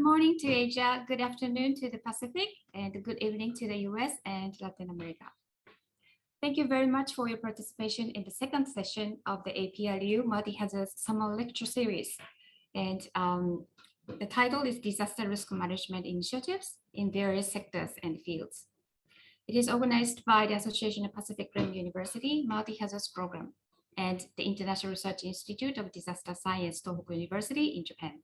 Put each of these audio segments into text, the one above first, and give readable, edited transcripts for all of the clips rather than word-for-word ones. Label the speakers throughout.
Speaker 1: Good morning to Asia, good afternoon to the Pacific, and good evening to the US and Latin America. Thank you very much for your participation in the second session of the APRU Multi-Hazard Summer Lecture Series. And the title is Disaster Risk Management Initiatives in Various Sectors and Fields. It is organized by the Association of Pacific Rim University Multi-Hazards Program and the International Research Institute of Disaster Science, Tohoku University in Japan.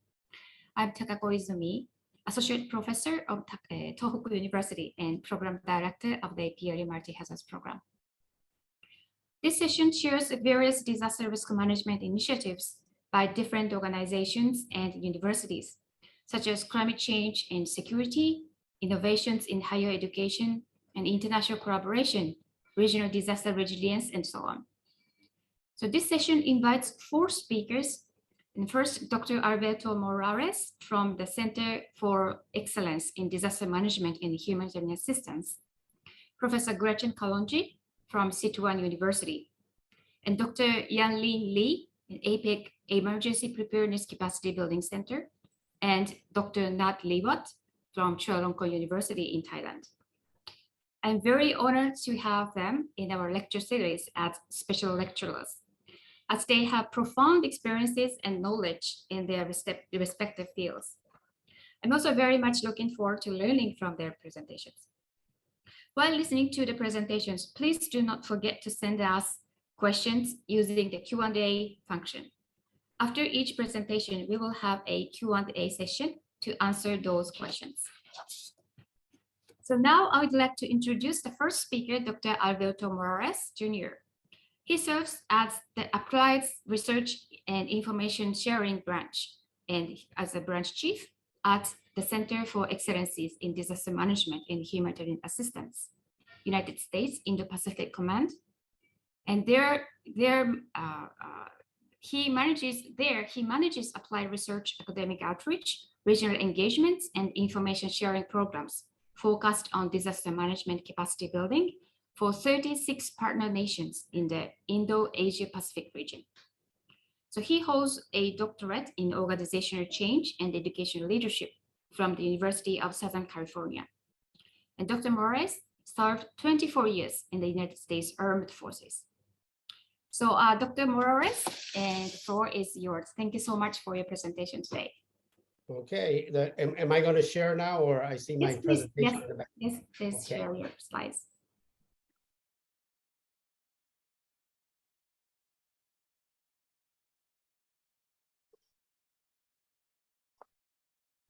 Speaker 1: I'm Takako Izumi, Associate Professor of Tohoku University and Program Director of the APRU Multi-Hazards Program. This session shares various disaster risk management initiatives by different organizations and universities, such as climate change and security, innovations in higher education, and international collaboration, regional disaster resilience, and so on. So this session invites 4 speakers. And first, Dr. Alberto Morales from the Center for Excellence in Disaster Management and Humanitarian Assistance, Professor Gretchen Kalonji from Sichuan University, and Dr. Yan-Lin Lee in APEC Emergency Preparedness Capacity Building Center, and Dr. Nat Liwat from Chulalongkorn University in Thailand. I'm very honored to have them in our lecture series as special lecturers, as they have profound experiences and knowledge in their respective fields. I'm also very much looking forward to learning from their presentations. While listening to the presentations, please do not forget to send us questions using the Q&A function. After each presentation, we will have a Q&A session to answer those questions. So now I would like to introduce the first speaker, Dr. Alberto Morales, Jr. He serves as the Applied Research and Information Sharing Branch and as a branch chief at the Center for Excellencies in Disaster Management and Humanitarian Assistance, United States Indo-Pacific Command. And he manages applied research, academic outreach, regional engagements, and information sharing programs focused on disaster management capacity building for 36 partner nations in the Indo-Asia-Pacific region. So he holds a doctorate in organizational change and educational leadership from the University of Southern California. And Dr. Morales served 24 years in the United States Armed Forces. So Dr. Morales, and the floor is yours. Thank you so much for your presentation today.
Speaker 2: Okay, am I going to share now, or I see my presentation?
Speaker 1: Yes, please share your slides.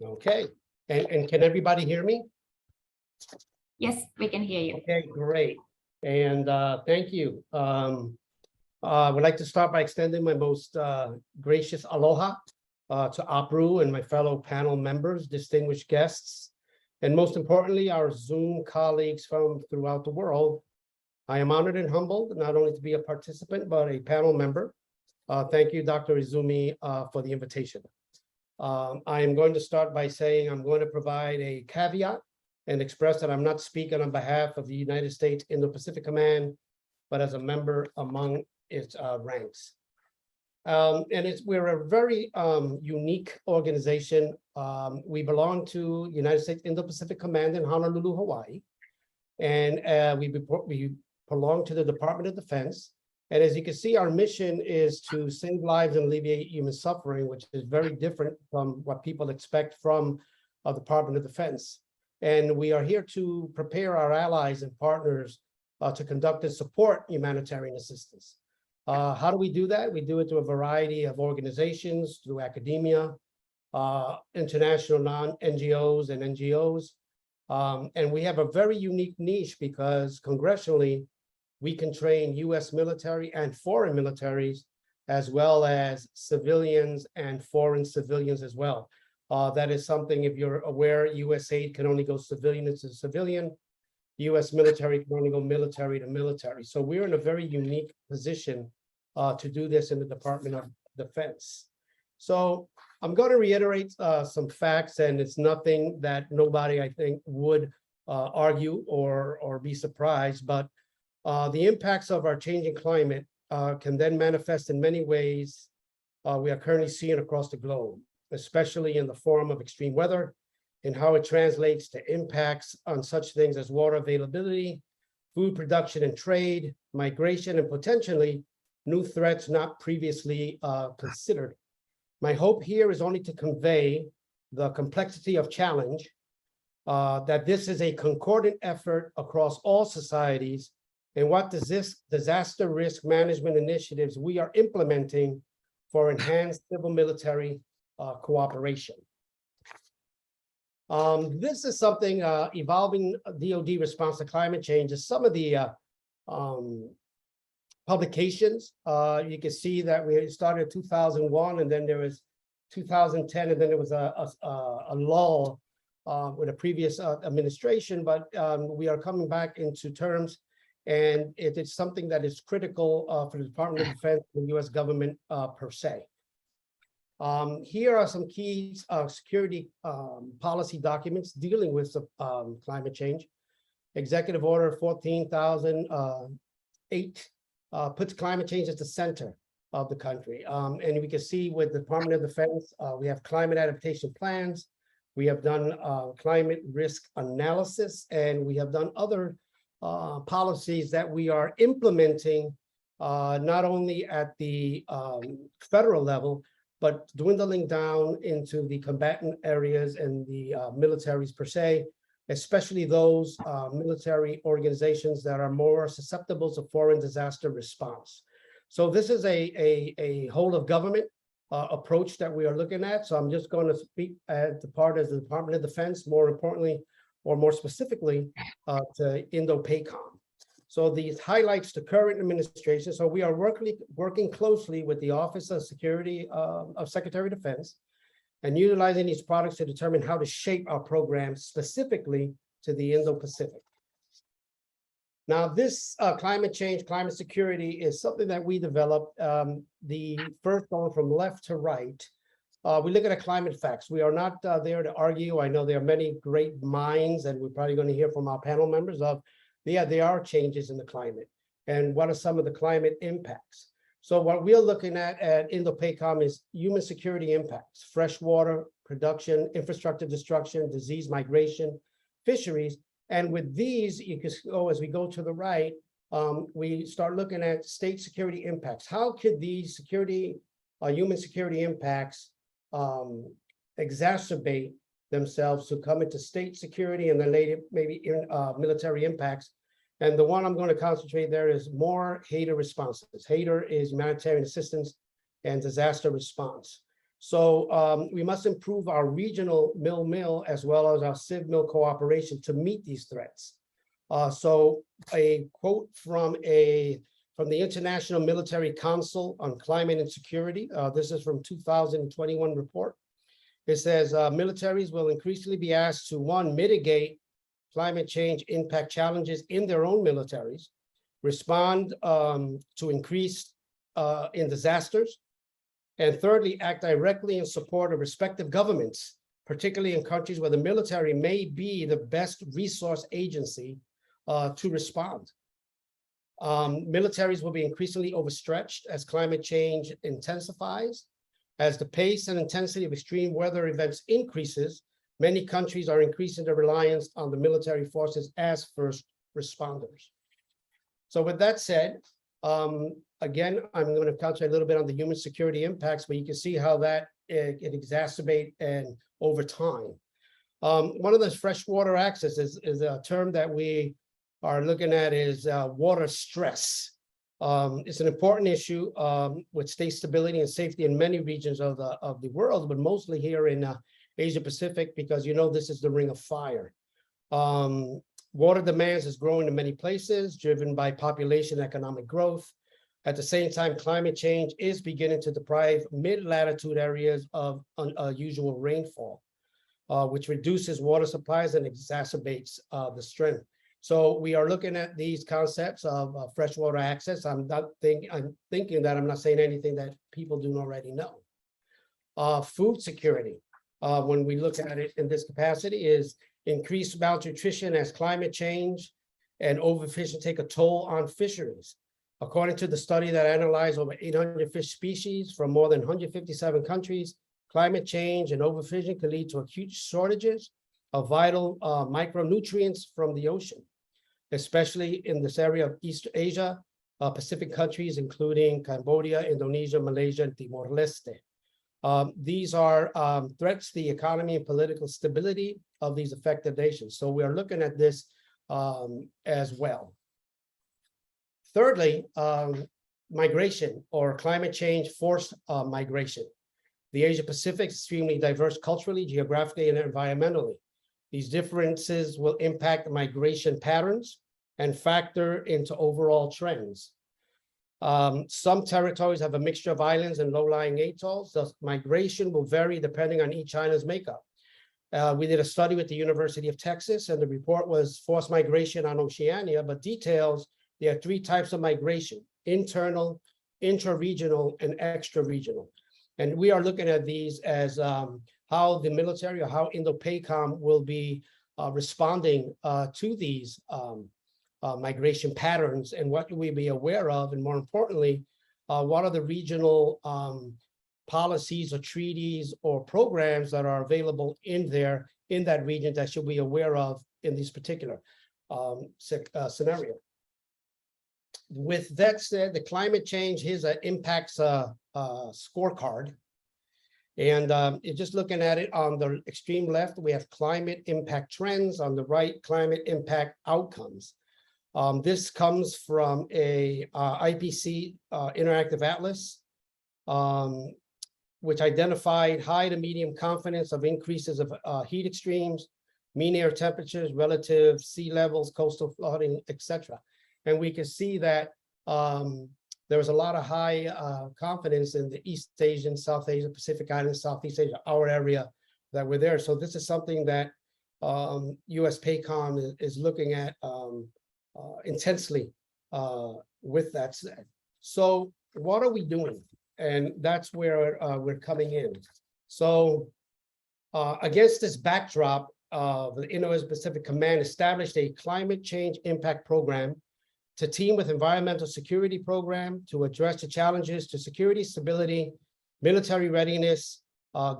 Speaker 2: Okay, and can everybody hear me?
Speaker 1: Yes, we can hear you.
Speaker 2: Okay, great. And thank you. I would like to start by extending my most gracious aloha to APRU and my fellow panel members, distinguished guests, and most importantly, our Zoom colleagues from throughout the world. I am honored and humbled not only to be a participant, but a panel member. Thank you, Dr. Izumi, for the invitation. I am going to start by saying I'm going to provide a caveat and express that I'm not speaking on behalf of the United States Indo-Pacific Command, but as a member among its ranks. We're a very unique organization. We belong to United States Indo-Pacific Command in Honolulu, Hawaii, and we belong to the Department of Defense. And as you can see, our mission is to save lives and alleviate human suffering, which is very different from what people expect from the Department of Defense. And we are here to prepare our allies and partners to conduct and support humanitarian assistance. How do we do that? We do it through a variety of organizations, through academia, international non-NGOs and NGOs. And we have a very unique niche because congressionally, we can train US military and foreign militaries, as well as civilians and foreign civilians as well. That is something, if you're aware, US aid can only go civilian to civilian. US military can only go military to military. So we're in a very unique position to do this in the Department of Defense. So I'm going to reiterate some facts, and it's nothing that nobody, I think, would argue or be surprised, but the impacts of our changing climate can then manifest in many ways we are currently seeing across the globe. especially in the form of extreme weather, and how it translates to impacts on such things as water availability, food production and trade, migration, and potentially new threats not previously considered. My hope here is only to convey the complexity of challenge, that this is a concordant effort across all societies, and what disaster risk management initiatives we are implementing for enhanced civil-military cooperation. This is something, evolving DoD response to climate change is some of the publications. You can see that we started in 2001, and then there was 2010, and then there was a lull with a previous administration, but we are coming back into terms, and it is something that is critical for the Department of Defense and the U.S. government per se. Here are some key security policy documents dealing with climate change. Executive Order 14,008 puts climate change at the center of the country. And we can see with the Department of Defense, we have climate adaptation plans, we have done climate risk analysis, and we have done other policies that we are implementing not only at the federal level, but dwindling down into the combatant areas and the militaries per se, especially those military organizations that are more susceptible to foreign disaster response. So this is a whole of government approach that we are looking at. So I'm just going to speak at the part as the Department of Defense, more importantly, or more specifically, to Indo-PACOM. So these highlights the current administration. So we are working closely with the Office of Security of Secretary of Defense and utilizing these products to determine how to shape our programs specifically to the Indo-Pacific. Now, this climate change, climate security is something that we developed. The first going from left to right, we look at climate facts. We are not there to argue. I know there are many great minds, and we're probably going to hear from our panel members of, yeah, there are changes in the climate. And what are some of the climate impacts? So what we're looking at Indo-PACOM is human security impacts, freshwater production, infrastructure destruction, disease migration, fisheries. And with these, you can go, as we go to the right, we start looking at state security impacts. How could these human security impacts exacerbate themselves to come into state security and then later maybe military impacts? And the one I'm going to concentrate there is more HADR responses. HADR is humanitarian assistance and disaster response. So we must improve our regional MIL as well as our civ-mil cooperation to meet these threats. So a quote from the International Military Council on Climate and Security. This is from 2021 report. It says militaries will increasingly be asked to, one, mitigate climate change impact challenges in their own militaries, respond to increase in disasters, and thirdly, act directly in support of respective governments, particularly in countries where the military may be the best resource agency to respond. Militaries will be increasingly overstretched as climate change intensifies. As the pace and intensity of extreme weather events increases, many countries are increasing their reliance on the military forces as first responders. So with that said, again, I'm going to concentrate a little bit on the human security impacts, but you can see how that it exacerbate and over time. One of those freshwater access is a term that we are looking at is water stress. It's an important issue with state stability and safety in many regions of the world, but mostly here in Asia Pacific, because you know this is the ring of fire. Water demands is growing in many places, driven by population and economic growth. At the same time, climate change is beginning to deprive mid-latitude areas of unusual rainfall, which reduces water supplies and exacerbates the strength. So we are looking at these concepts of freshwater access. I'm thinking that I'm not saying anything that people don't already know. Food security, when we look at it in this capacity, is increased malnutrition as climate change and overfishing take a toll on fisheries. According to the study that analyzed over 800 fish species from more than 157 countries, climate change and overfishing can lead to acute shortages of vital micronutrients from the ocean, especially in this area of East Asia, Pacific countries, including Cambodia, Indonesia, Malaysia, and Timor-Leste. These are threats to the economy and political stability of these affected nations. So we are looking at this as well. Thirdly, migration or climate change forced migration. The Asia Pacific is extremely diverse culturally, geographically, and environmentally. These differences will impact migration patterns and factor into overall trends. Some territories have a mixture of islands and low-lying atolls, thus migration will vary depending on each island's makeup. We did a study with the University of Texas, and the report was forced migration on Oceania, but details there are 3 types of migration: internal, intra-regional, and extra-regional. And we are looking at these as how the military or how Indo-PACOM will be responding to these migration patterns, and what we be aware of, and more importantly, what are the regional policies or treaties or programs that are available in that region that should be aware of in this particular scenario. With that said, the climate change, here's an impacts scorecard. And just looking at it on the extreme left, we have climate impact trends. On the right, climate impact outcomes. This comes from a IPC interactive atlas, which identified high to medium confidence of increases of heat extremes, mean air temperatures, relative sea levels, coastal flooding, etc. And we can see that there was a lot of high confidence in the East Asian, South Asia, Pacific Islands, Southeast Asia, our area that we're there. So this is something that US PACOM is looking at intensely with that said. So what are we doing? And that's where we're coming in. So against this backdrop, the Indo-Pacific Command established a climate change impact program to team with environmental security program to address the challenges to security, stability, military readiness,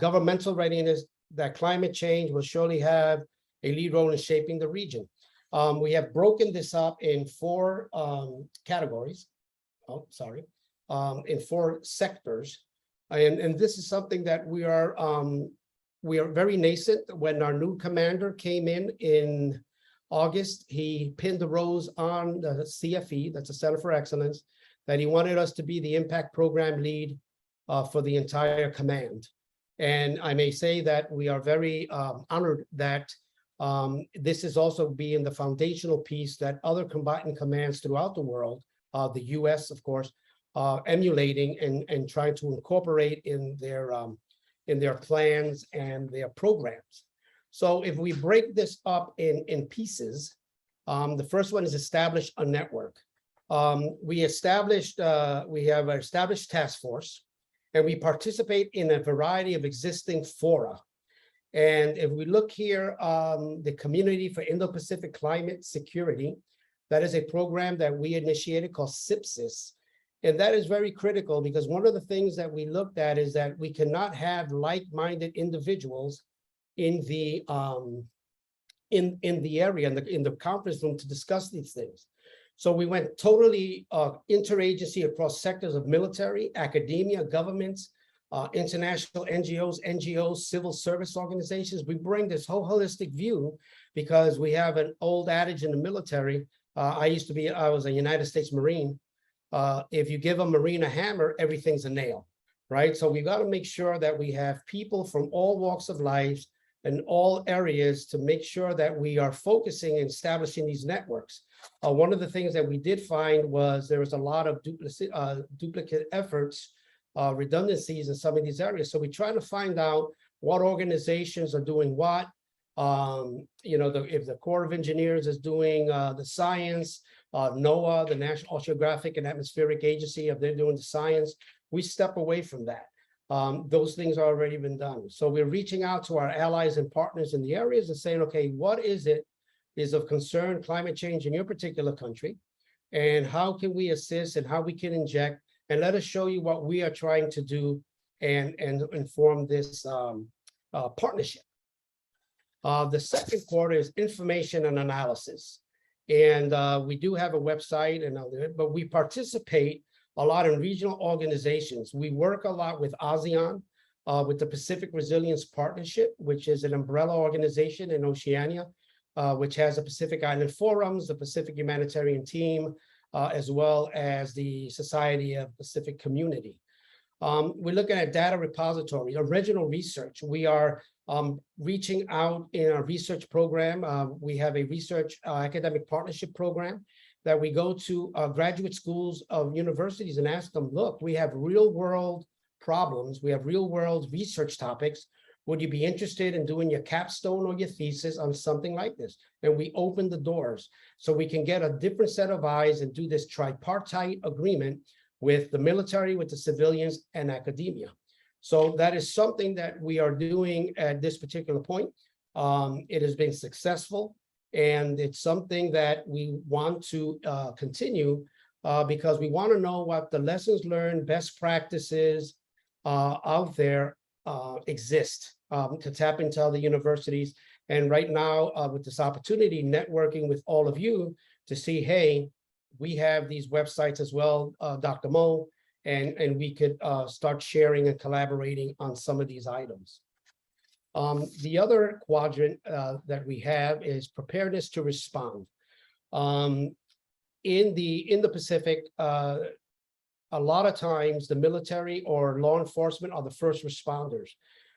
Speaker 2: governmental readiness, that climate change will surely have a lead role in shaping the region. We have broken this up in 4 categories. In 4 sectors. And this is something that we are very nascent. When our new commander came in August, he pinned the rose on the CFE, that's the Center for Excellence, that he wanted us to be the impact program lead for the entire command. And I may say that we are very honored that this is also being the foundational piece that other combatant commands throughout the world, the US, of course, emulating and trying to incorporate in their plans and their programs. So if we break this up in pieces, the first one is establish a network. We have an established task force, and we participate in a variety of existing fora. And if we look here, the Community for Indo-Pacific Climate Security, that is a program that we initiated called CIPSIS. And that is very critical because one of the things that we looked at is that we cannot have like-minded individuals in the area, in the conference room to discuss these things. So we went totally interagency across sectors of military, academia, governments, international NGOs, civil service organizations. We bring this whole holistic view because we have an old adage in the military. I was a United States Marine. If you give a Marine a hammer, everything's a nail, right? So we got to make sure that we have people from all walks of life and all areas to make sure that we are focusing and establishing these networks. One of the things that we did find was there was a lot of duplicate efforts, redundancies in some of these areas. So we try to find out what organizations are doing what. If the Corps of Engineers is doing the science, NOAA, the National Oceanographic and Atmospheric Agency, if they're doing the science, we step away from that. Those things are already been done. So we're reaching out to our allies and partners in the areas and saying, okay, what is of concern, climate change in your particular country, and how can we assist and how we can inject, and let us show you what we are trying to do and form this partnership. The second quarter is information and analysis. And we do have a website, but we participate a lot in regional organizations. We work a lot with ASEAN, with the Pacific Resilience Partnership, which is an umbrella organization in Oceania, which has the Pacific Island Forums, the Pacific Humanitarian Team, as well as the Society of Pacific Community. We're looking at data repository, original research. We are reaching out in our research program. We have a research academic partnership program that we go to graduate schools of universities and ask them, look, we have real world problems. We have real world research topics. Would you be interested in doing your capstone or your thesis on something like this? And we open the doors so we can get a different set of eyes and do this tripartite agreement with the military, with the civilians, and academia. So that is something that we are doing at this particular point. It has been successful, and it's something that we want to continue because we want to know what the lessons learned, best practices out there exist to tap into other universities. And right now, with this opportunity, networking with all of you to see, hey, we have these websites as well, Dr. Mo, and we could start sharing and collaborating on some of these items. The other quadrant that we have is preparedness to respond. In the Pacific, a lot of times the military or law enforcement are the first responders.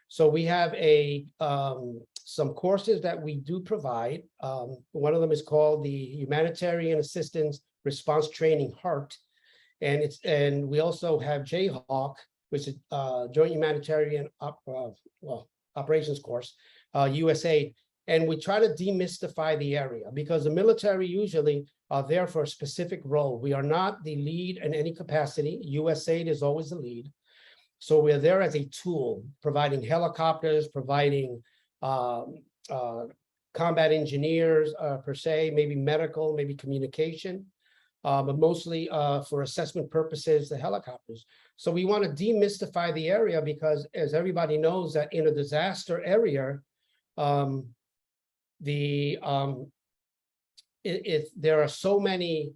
Speaker 2: So we have some courses that we do provide. One of them is called the Humanitarian Assistance Response Training HART. And we also have JHAWK, which is Joint Humanitarian Operations Course, USAID. And we try to demystify the area because the military usually are there for a specific role. We are not the lead in any capacity. USAID is always the lead. So we're there as a tool, providing helicopters, providing combat engineers per se, maybe medical, maybe communication, but mostly for assessment purposes, the helicopters. So we want to demystify the area because, as everybody knows, that in a disaster area, there are so many,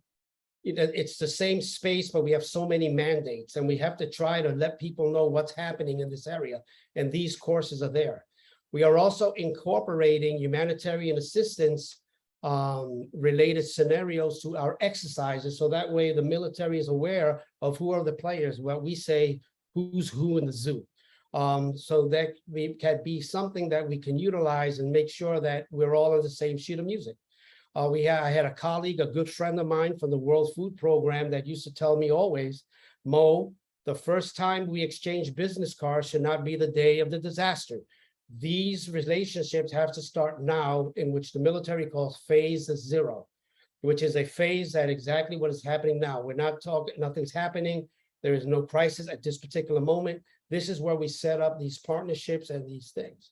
Speaker 2: it's the same space, but we have so many mandates, and we have to try to let people know what's happening in this area, and these courses are there. We are also incorporating humanitarian assistance related scenarios to our exercises, so that way the military is aware of who are the players, what we say, who's who in the zoo. So that can be something that we can utilize and make sure that we're all on the same sheet of music. I had a colleague, a good friend of mine from the World Food Program that used to tell me always, Mo, the first time we exchange business cards should not be the day of the disaster. These relationships have to start now, in which the military calls phase 0, which is a phase that exactly what is happening now. We're not talking, nothing's happening. There is no crisis at this particular moment. This is where we set up these partnerships and these things.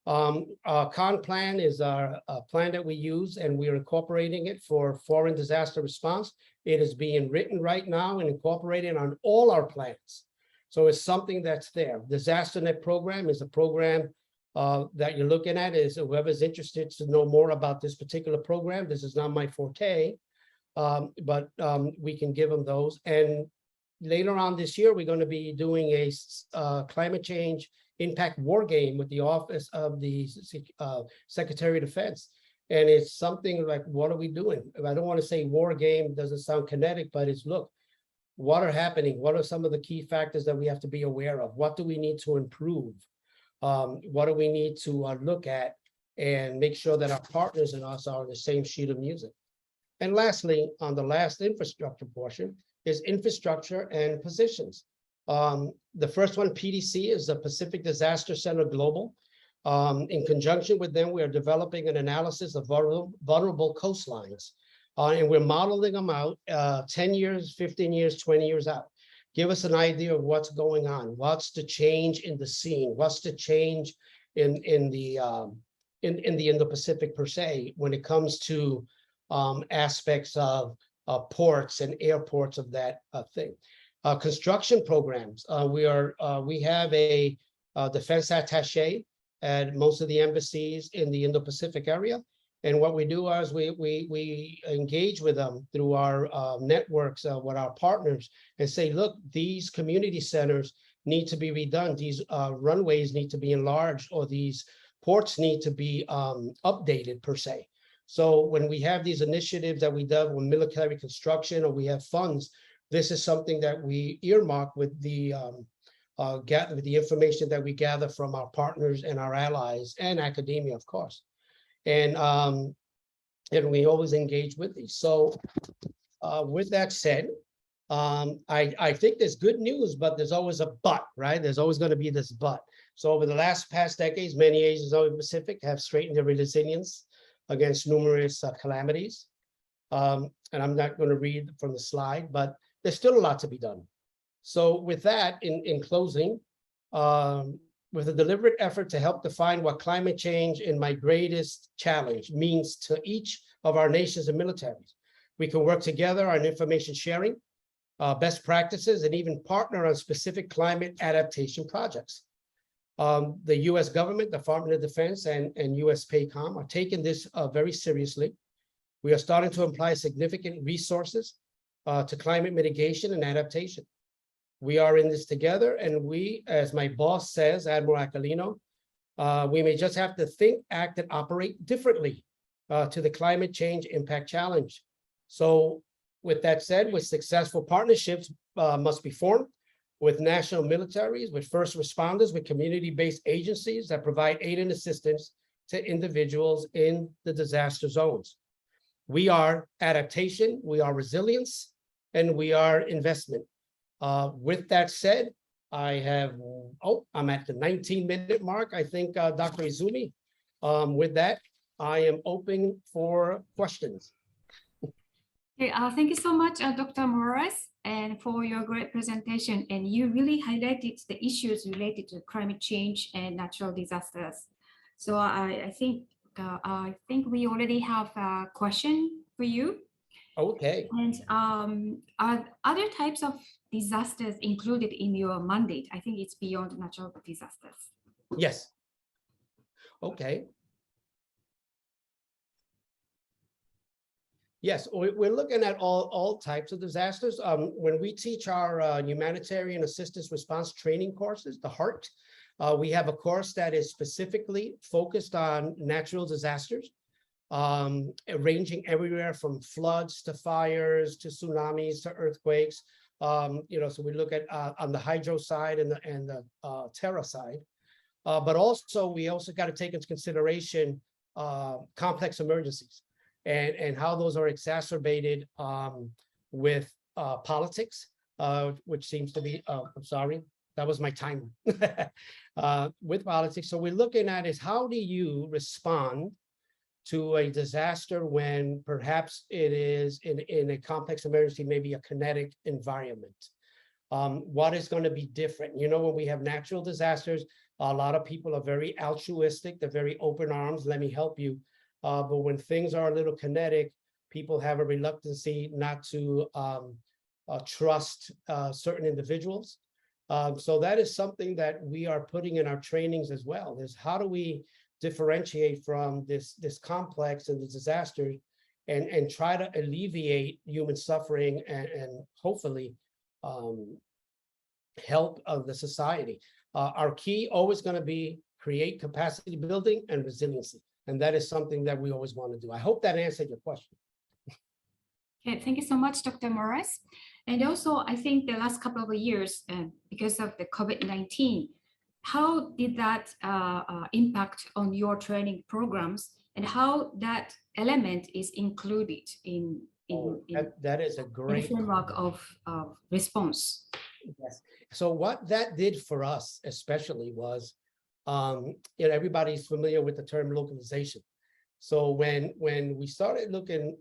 Speaker 2: Con plan is our plan that we use, and we're incorporating it for foreign disaster response. It is being written right now and incorporated on all our plans. So it's something that's there. Disaster Net program is a program that you're looking at. Is whoever's interested to know more about this particular program. This is not my forte, but we can give them those. And later on this year, we're going to be doing a climate change impact war game with the Office of the Secretary of Defense. And it's something like, what are we doing? I don't want to say war game, doesn't sound kinetic, but it's, look, what are happening? What are some of the key factors that we have to be aware of? What do we need to improve? What do we need to look at and make sure that our partners and us are on the same sheet of music? And lastly, on the last infrastructure portion is infrastructure and positions. The first one, PDC, is the Pacific Disaster Center Global. In conjunction with them, we are developing an analysis of vulnerable coastlines. And we're modeling them out 10 years, 15 years, 20 years out. Give us an idea of what's going on. What's the change in the scene? What's the change in the Indo-Pacific per se when it comes to aspects of ports and airports of that thing. Construction programs. We have a defense attaché at most of the embassies in the Indo-Pacific area. And what we do is we engage with them through our networks with our partners and say, look, these community centers need to be redone. These runways need to be enlarged, or these ports need to be updated per se. So when we have these initiatives that we do with military construction, or we have funds, this is something that we earmark with the information that we gather from our partners and our allies and academia, of course. And we always engage with these. So with that said, I think there's good news, but there's always a but, right? There's always going to be this but. So over the past decades, many Asians of the Pacific have straightened their resilience against numerous calamities. And I'm not going to read from the slide, but there's still a lot to be done. So with that, in closing, with a deliberate effort to help define what climate change and my greatest challenge means to each of our nations and militaries, we can work together on information sharing, best practices, and even partner on specific climate adaptation projects. The US government, the Department of Defense, and US PACOM are taking this very seriously. We are starting to apply significant resources to climate mitigation and adaptation. We are in this together, and we, as my boss says, Admiral Aquilino, we may just have to think, act, and operate differently to the climate change impact challenge. So with that said, with successful partnerships must be formed with national militaries, with first responders, with community-based agencies that provide aid and assistance to individuals in the disaster zones. We are adaptation, we are resilience, and we are investment. With that said, I'm at the 19-minute mark. I think, Dr. Izumi, with that, I am open for questions.
Speaker 1: Okay, thank you so much, Dr. Morales, and for your great presentation. And you really highlighted the issues related to climate change and natural disasters. So I think we already have a question for you.
Speaker 2: Okay.
Speaker 1: And are other types of disasters included in your mandate? I think it's beyond natural disasters.
Speaker 2: Yes. Okay. Yes, we're looking at all types of disasters. When we teach our humanitarian assistance response training courses, the HART, we have a course that is specifically focused on natural disasters, ranging everywhere from floods to fires to tsunamis to earthquakes. So we look at on the hydro side and the terra side, but also we also got to take into consideration complex emergencies and how those are exacerbated with politics, which seems to be. I'm sorry, that was my timer. With politics, so we're looking at is how do you respond to a disaster when perhaps it is in a complex emergency, maybe a kinetic environment. What is going to be different? When we have natural disasters, a lot of people are very altruistic. They're very open arms. Let me help you. But when things are a little kinetic, people have a reluctancy not to trust certain individuals. So that is something that we are putting in our trainings as well, is how do we differentiate from this complex and the disasters and try to alleviate human suffering and hopefully help the society. Our key always going to be create capacity building and resiliency. And that is something that we always want to do. I hope that answered your question.
Speaker 1: Okay, thank you so much, Dr. Morris. And also, I think the last couple of years, because of the COVID-19, how did that impact on your training programs, and how that element is included in
Speaker 2: that is a great
Speaker 1: framework of response?
Speaker 2: Yes. So what that did for us, especially, was, everybody's familiar with the term localization. So when we started looking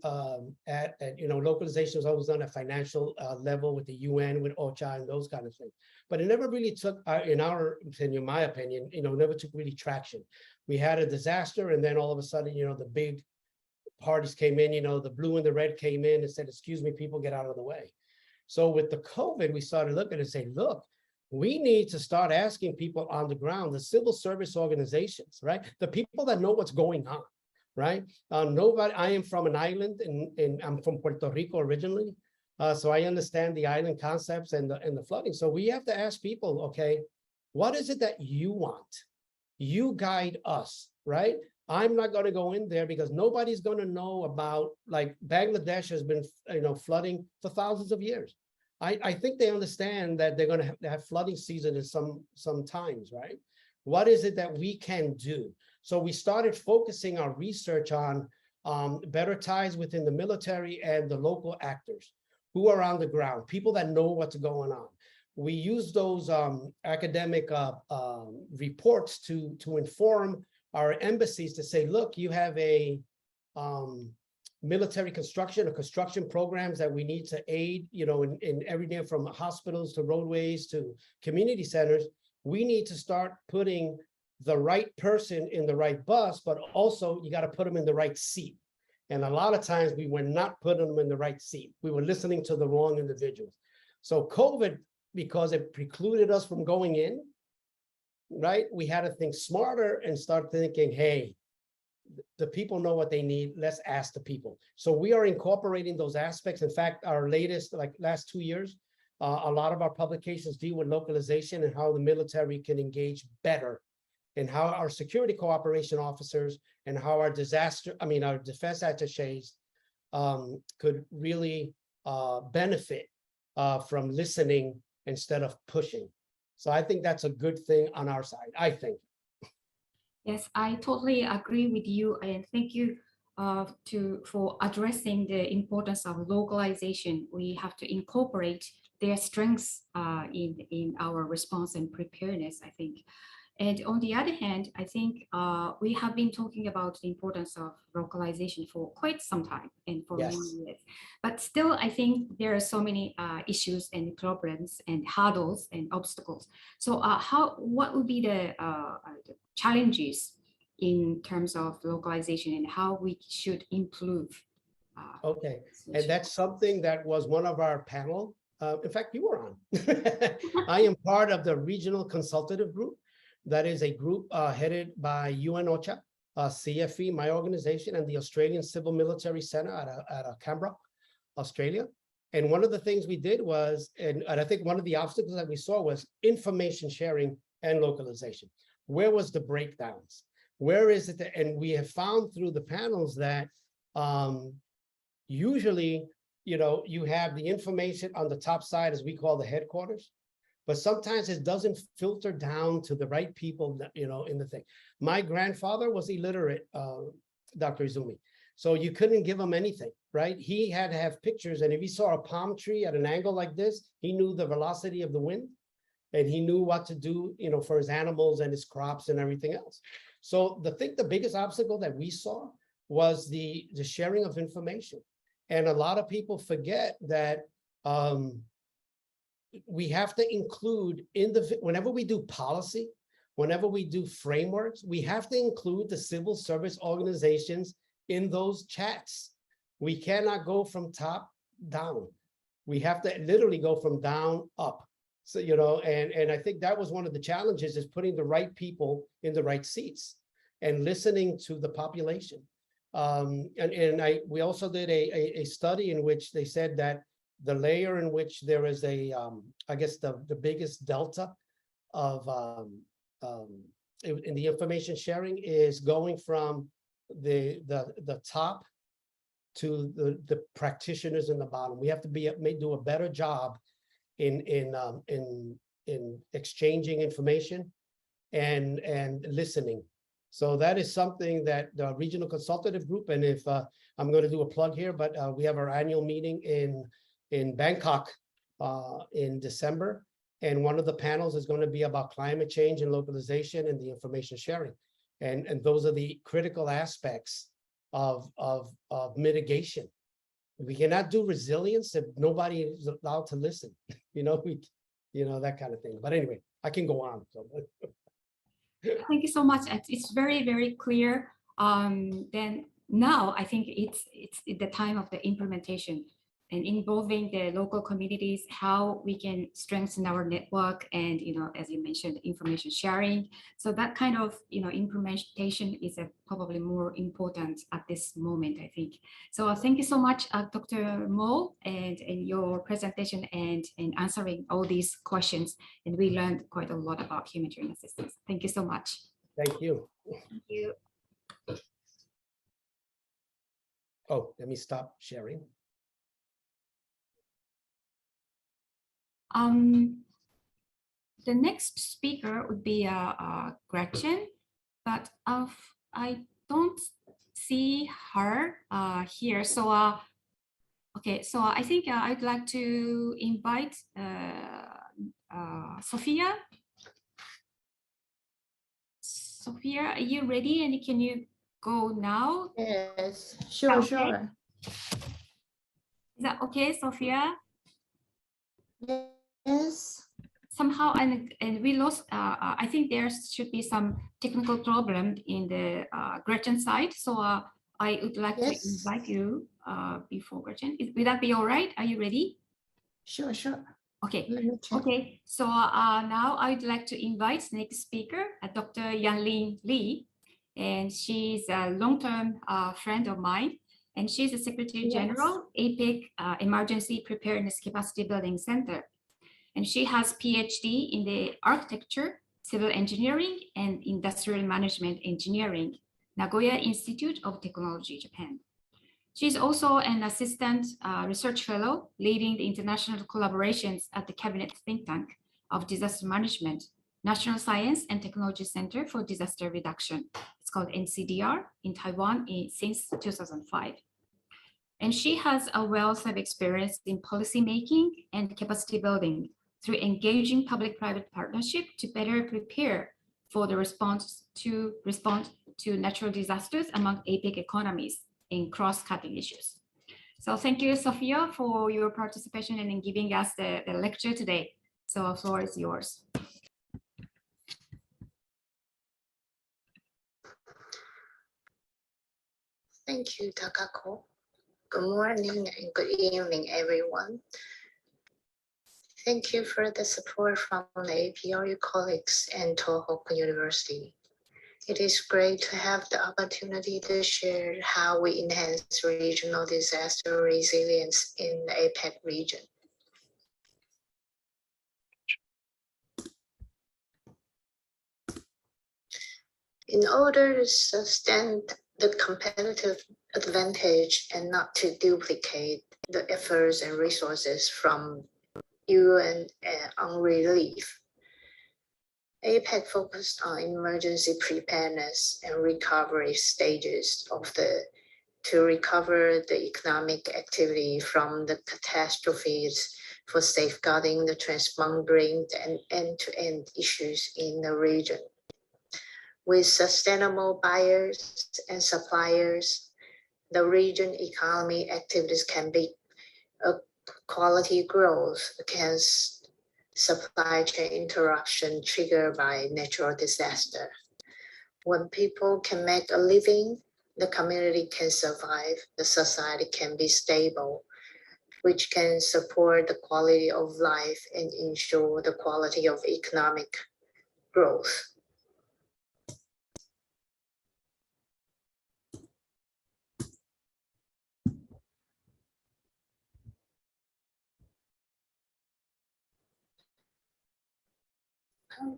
Speaker 2: at localization was always on a financial level with the UN, with OCHA, and those kind of things. But it never really took, in our opinion, my opinion, never took really traction. We had a disaster, and then all of a sudden, the big parties came in, the blue and the red came in and said, "Excuse me, people, get out of the way." So with the COVID, we started looking and saying, look, we need to start asking people on the ground, the civil service organizations, right? The people that know what's going on, right? Nobody, I am from an island and I'm from Puerto Rico originally. So I understand the island concepts and the flooding. So we have to ask people, okay, what is it that you want? You guide us, right? I'm not going to go in there because nobody's going to know about, like, Bangladesh has been, flooding for thousands of years. I think they understand that they're going to have flooding season in some times, right? What is it that we can do? So we started focusing our research on better ties within the military and the local actors who are on the ground, people that know what's going on. We use those academic reports to inform our embassies to say, look, you have a military construction or construction programs that we need to aid, in everything from hospitals to roadways to community centers. We need to start putting the right person in the right bus, but also you got to put them in the right seat. And a lot of times we were not putting them in the right seat. We were listening to the wrong individuals. So COVID, because it precluded us from going in, right? We had to think smarter and start thinking, hey, the people know what they need. Let's ask the people. So we are incorporating those aspects. In fact, our latest, last 2 years, a lot of our publications deal with localization and how the military can engage better, and how our security cooperation officers and how our our defense attachés could really benefit from listening instead of pushing. So I think that's a good thing on our side, I think.
Speaker 1: Yes, I totally agree with you, and thank you for addressing the importance of localization. We have to incorporate their strengths in our response and preparedness, I think. And on the other hand, I think we have been talking about the importance of localization for quite some time and for many years. But still, I think there are so many issues and problems and hurdles and obstacles. So what would be the challenges in terms of localization and how we should improve?
Speaker 2: Okay, and that's something that was one of our panel. In fact, you were on. I am part of the regional consultative group. That is a group headed by UN OCHA, CFE, my organization, and the Australian Civil Military Center at Canberra, Australia. And one of the things we did was, and I think one of the obstacles that we saw was information sharing and localization. Where was the breakdowns? Where is it? And we have found through the panels that usually, you have the information on the top side, as we call the headquarters, but sometimes it doesn't filter down to the right people, in the thing. My grandfather was illiterate, Dr. Izumi. So you couldn't give him anything, right? He had to have pictures. And if he saw a palm tree at an angle like this, he knew the velocity of the wind, and he knew what to do, for his animals and his crops and everything else. So the biggest obstacle that we saw was the sharing of information. And a lot of people forget that we have to include whenever we do policy, whenever we do frameworks, we have to include the civil service organizations in those chats. We cannot go from top down. We have to literally go from down up. So, and I think that was one of the challenges, is putting the right people in the right seats and listening to the population. We also did a study in which they said that the layer in which there is I guess the biggest delta of in the information sharing is going from the top to the practitioners in the bottom. We have to do a better job in exchanging information and listening. So that is something that the regional consultative group, and if I'm going to do a plug here, but we have our annual meeting in Bangkok in December, and one of the panels is going to be about climate change and localization and the information sharing, and those are the critical aspects of mitigation. We cannot do resilience if nobody is allowed to listen. That kind of thing. But anyway, I can go on. So.
Speaker 1: Thank you so much. It's very, very clear. Then now I think it's the time of the implementation. and involving the local communities, how we can strengthen our network, and as you mentioned, information sharing. So that kind of implementation is probably more important at this moment, I think. So thank you so much, Dr. Mo, and your presentation and answering all these questions. And we learned quite a lot about humanitarian assistance. Thank you so much.
Speaker 2: Thank you.
Speaker 1: Thank you.
Speaker 2: Oh, let me stop sharing.
Speaker 1: The next speaker would be Gretchen, but I don't see her here. So okay, so I think I'd like to invite Sophia. Sophia, are you ready? And can you go now?
Speaker 3: Yes, sure,
Speaker 1: Okay.
Speaker 3: sure.
Speaker 1: Is that okay, Sophia?
Speaker 3: Yes.
Speaker 1: Somehow, and we lost, I think there should be some technical problem in the Gretchen side. So I would like to invite you before Gretchen. Will that be all right? Are you ready?
Speaker 3: Sure, sure.
Speaker 1: Okay.
Speaker 3: Let me check.
Speaker 1: Okay. So now I'd like to invite next speaker, Dr. Yanlin Lee, and she's a long-term friend of mine, and she's the Secretary General, APEC Emergency Preparedness Capacity Building Center. And she has PhD in the architecture, civil engineering, and industrial management engineering, Nagoya Institute of Technology, Japan. She's also an assistant research fellow leading the international collaborations at the Cabinet Think Tank of Disaster Management, National Science and Technology Center for Disaster Reduction. It's called NCDR in Taiwan since 2005. And she has a wealth of experience in policy making and capacity building through engaging public-private partnership to better prepare for the respond to natural disasters among APEC economies in cross-cutting issues. So thank you, Sophia, for your participation and in giving us the lecture today. So the floor is yours.
Speaker 3: Thank you, Takako. Good morning and good evening, everyone. Thank you for the support from the APRU colleagues and Tohoku University. It is great to have the opportunity to share how we enhance regional disaster resilience in the APEC region. In order to sustain the competitive advantage and not to duplicate the efforts and resources from UN on relief, APEC focused on emergency preparedness and recovery stages to recover the economic activity from the catastrophes for safeguarding the transboundary and end-to-end issues in the region. With sustainable buyers and suppliers, the region economy activities can be a quality growth against supply chain interruption triggered by natural disaster. When people can make a living, the community can survive, the society can be stable, which can support the quality of life and ensure the quality of economic growth.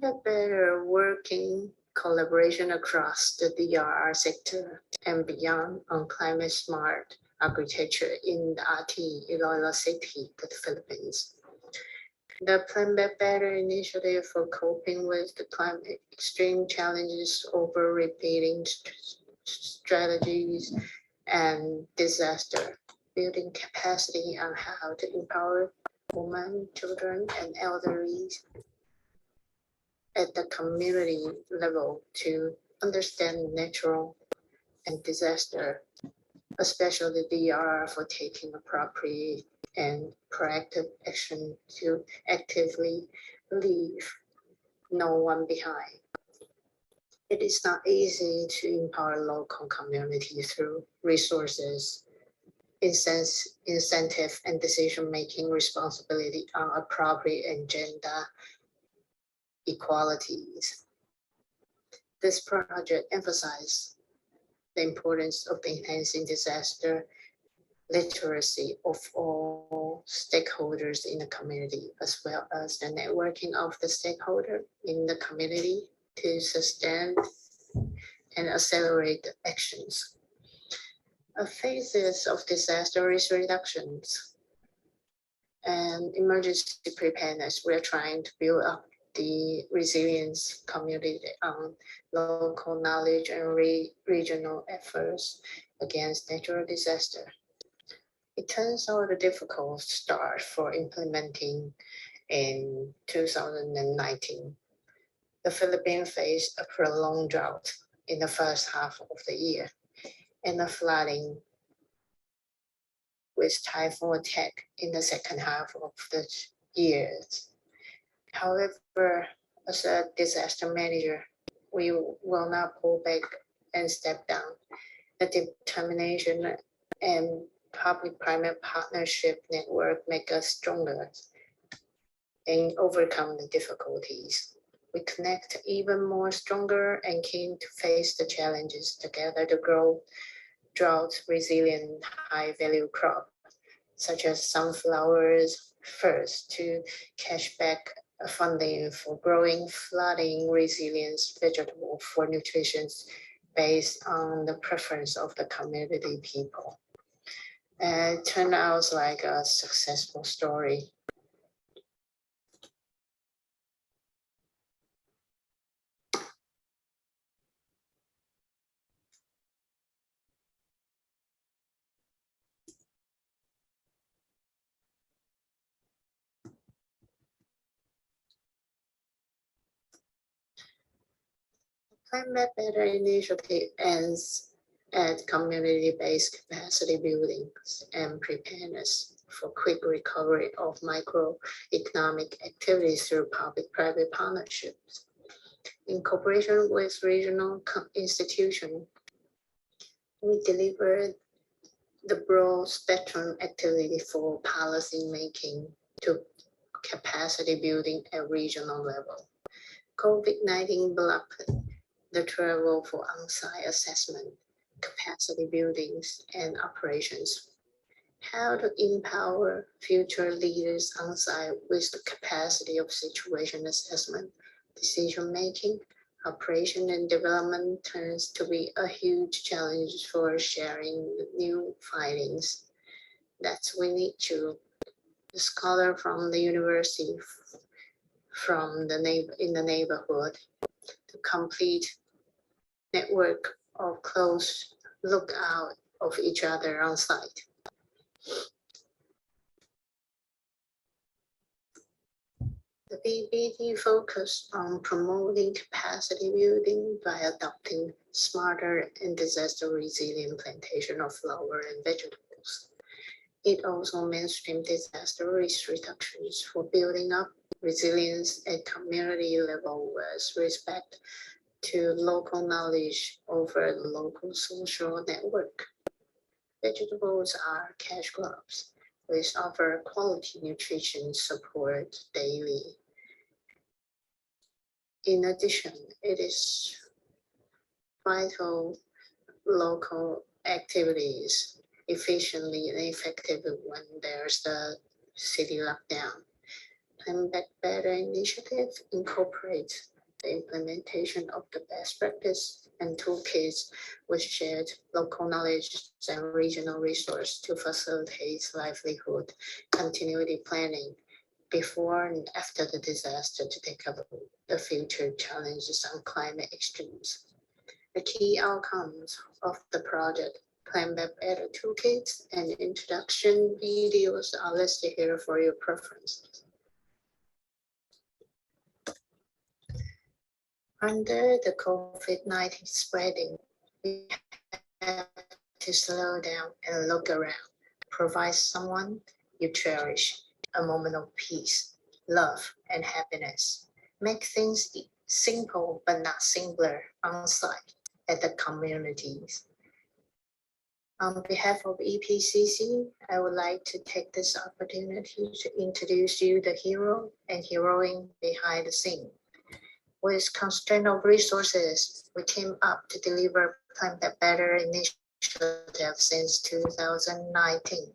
Speaker 3: Have better working collaboration across the DRR sector and beyond on climate smart architecture in the RT Iloilo City, the Philippines. The Plan Back Better initiative for coping with the climate extreme challenges over repeating strategies and disaster, building capacity on how to empower women, children, and elderly at the community level to understand natural and disaster, especially the DRR for taking appropriate and proactive action to actively leave no one behind. It is not easy to empower local communities through resources incentive and decision-making responsibility on appropriate and gender equalities. This project emphasizes the importance of enhancing disaster literacy of all stakeholders in the community, as well as the networking of the stakeholder in the community to sustain and accelerate the actions. Phases of disaster risk reductions and emergency preparedness. We're trying to build up the resilience community on local knowledge and regional efforts against natural disaster. It turns out a difficult start for implementing in 2019. The Philippines faced a prolonged drought in the first half of the year and the flooding with typhoon attack in the second half of the year. However, as a disaster manager, we will not pull back and step down. The determination and public-private partnership network make us stronger and overcome the difficulties. We connect even more stronger and keen to face the challenges together to grow drought-resilient, high-value crop, such as sunflowers first to cash back funding for growing flooding resilience vegetable for nutrition based on the preference of the community people. And it turned out like a successful story. Climate Better initiative aims at community-based capacity buildings and preparedness for quick recovery of microeconomic activities through public-private partnerships. In cooperation with regional institutions, we delivered the broad spectrum activity for policy making to capacity building at regional level. COVID-19 blocked the travel for on-site assessment, capacity buildings, and operations. How to empower future leaders on-site with the capacity of situation assessment, decision-making, operation and development turns to be a huge challenge for sharing new findings. That's we need to the scholar from the university from the in the neighborhood to complete network of close lookout of each other on site. The BBT focused on promoting capacity building by adopting smarter and disaster resilient plantation of flower and vegetables. It also mainstreamed disaster risk reductions for building up resilience at community level with respect to local knowledge over the local social network. Vegetables are cash crops, which offer quality nutrition support daily. In addition, it is vital local activities efficiently and effectively when there's the city lockdown. Climate Better initiative incorporates the implementation of the best practice and toolkits with shared local knowledge and regional resource to facilitate livelihood continuity planning before and after the disaster to take up the future challenges on climate extremes. The key outcomes of the project Climate Better toolkits and introduction videos are listed here for your preferences. Under the COVID-19 spreading, we have to slow down and look around. Provide someone you cherish a moment of peace, love, and happiness. Make things simple but not simpler on site at the communities. On behalf of EPCC, I would like to take this opportunity to introduce you the hero and heroine behind the scene. With constraint of resources, we team up to deliver Plan That Better initiative since 2019,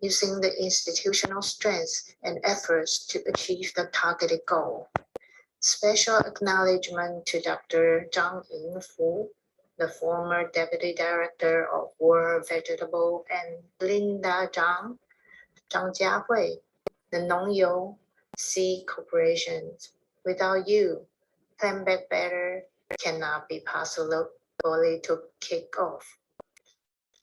Speaker 3: using the institutional strengths and efforts to achieve the targeted goal. Special acknowledgement to Dr. Zhang Yingfu, the former Deputy Director of World Vegetable, and Linda Zhang Jiahui, the Nongyou Sea Corporation. Without you, Plan Back Better cannot be possible to kick off.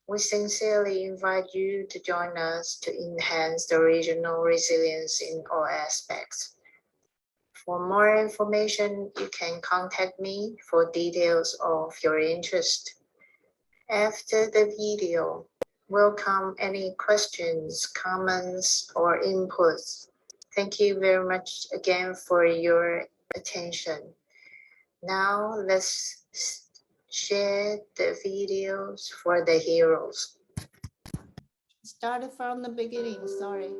Speaker 3: We sincerely invite you to join us to enhance the regional resilience in all aspects. For more information, you can contact me for details of your interest. After the video, welcome any questions, comments, or inputs. Thank you very much again for your attention. Now let's share the videos for the heroes.
Speaker 4: Started from the beginning, sorry.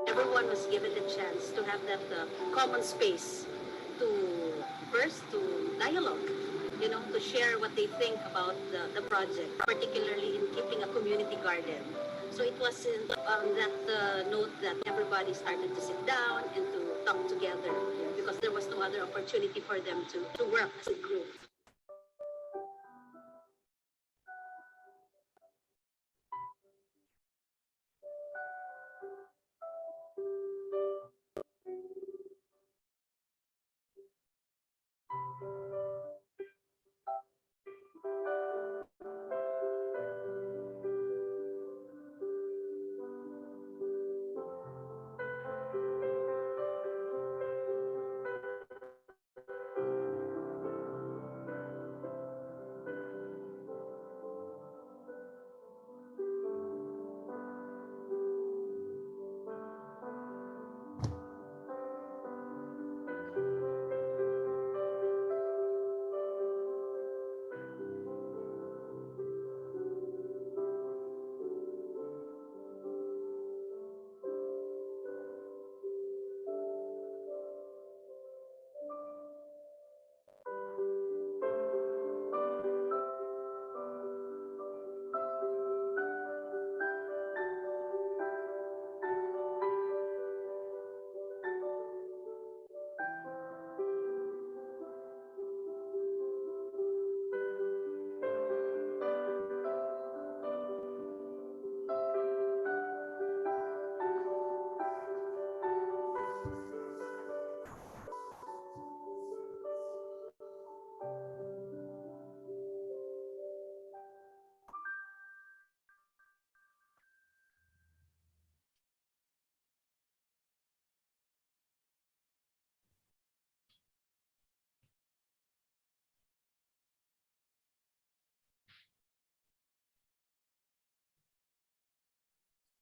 Speaker 5: Everyone was given the chance to have that common space to first to dialogue, to share what they think about the project, particularly in keeping a community garden. So it was on that note that everybody started to sit down and to talk together because there was no other opportunity for them to work as a group.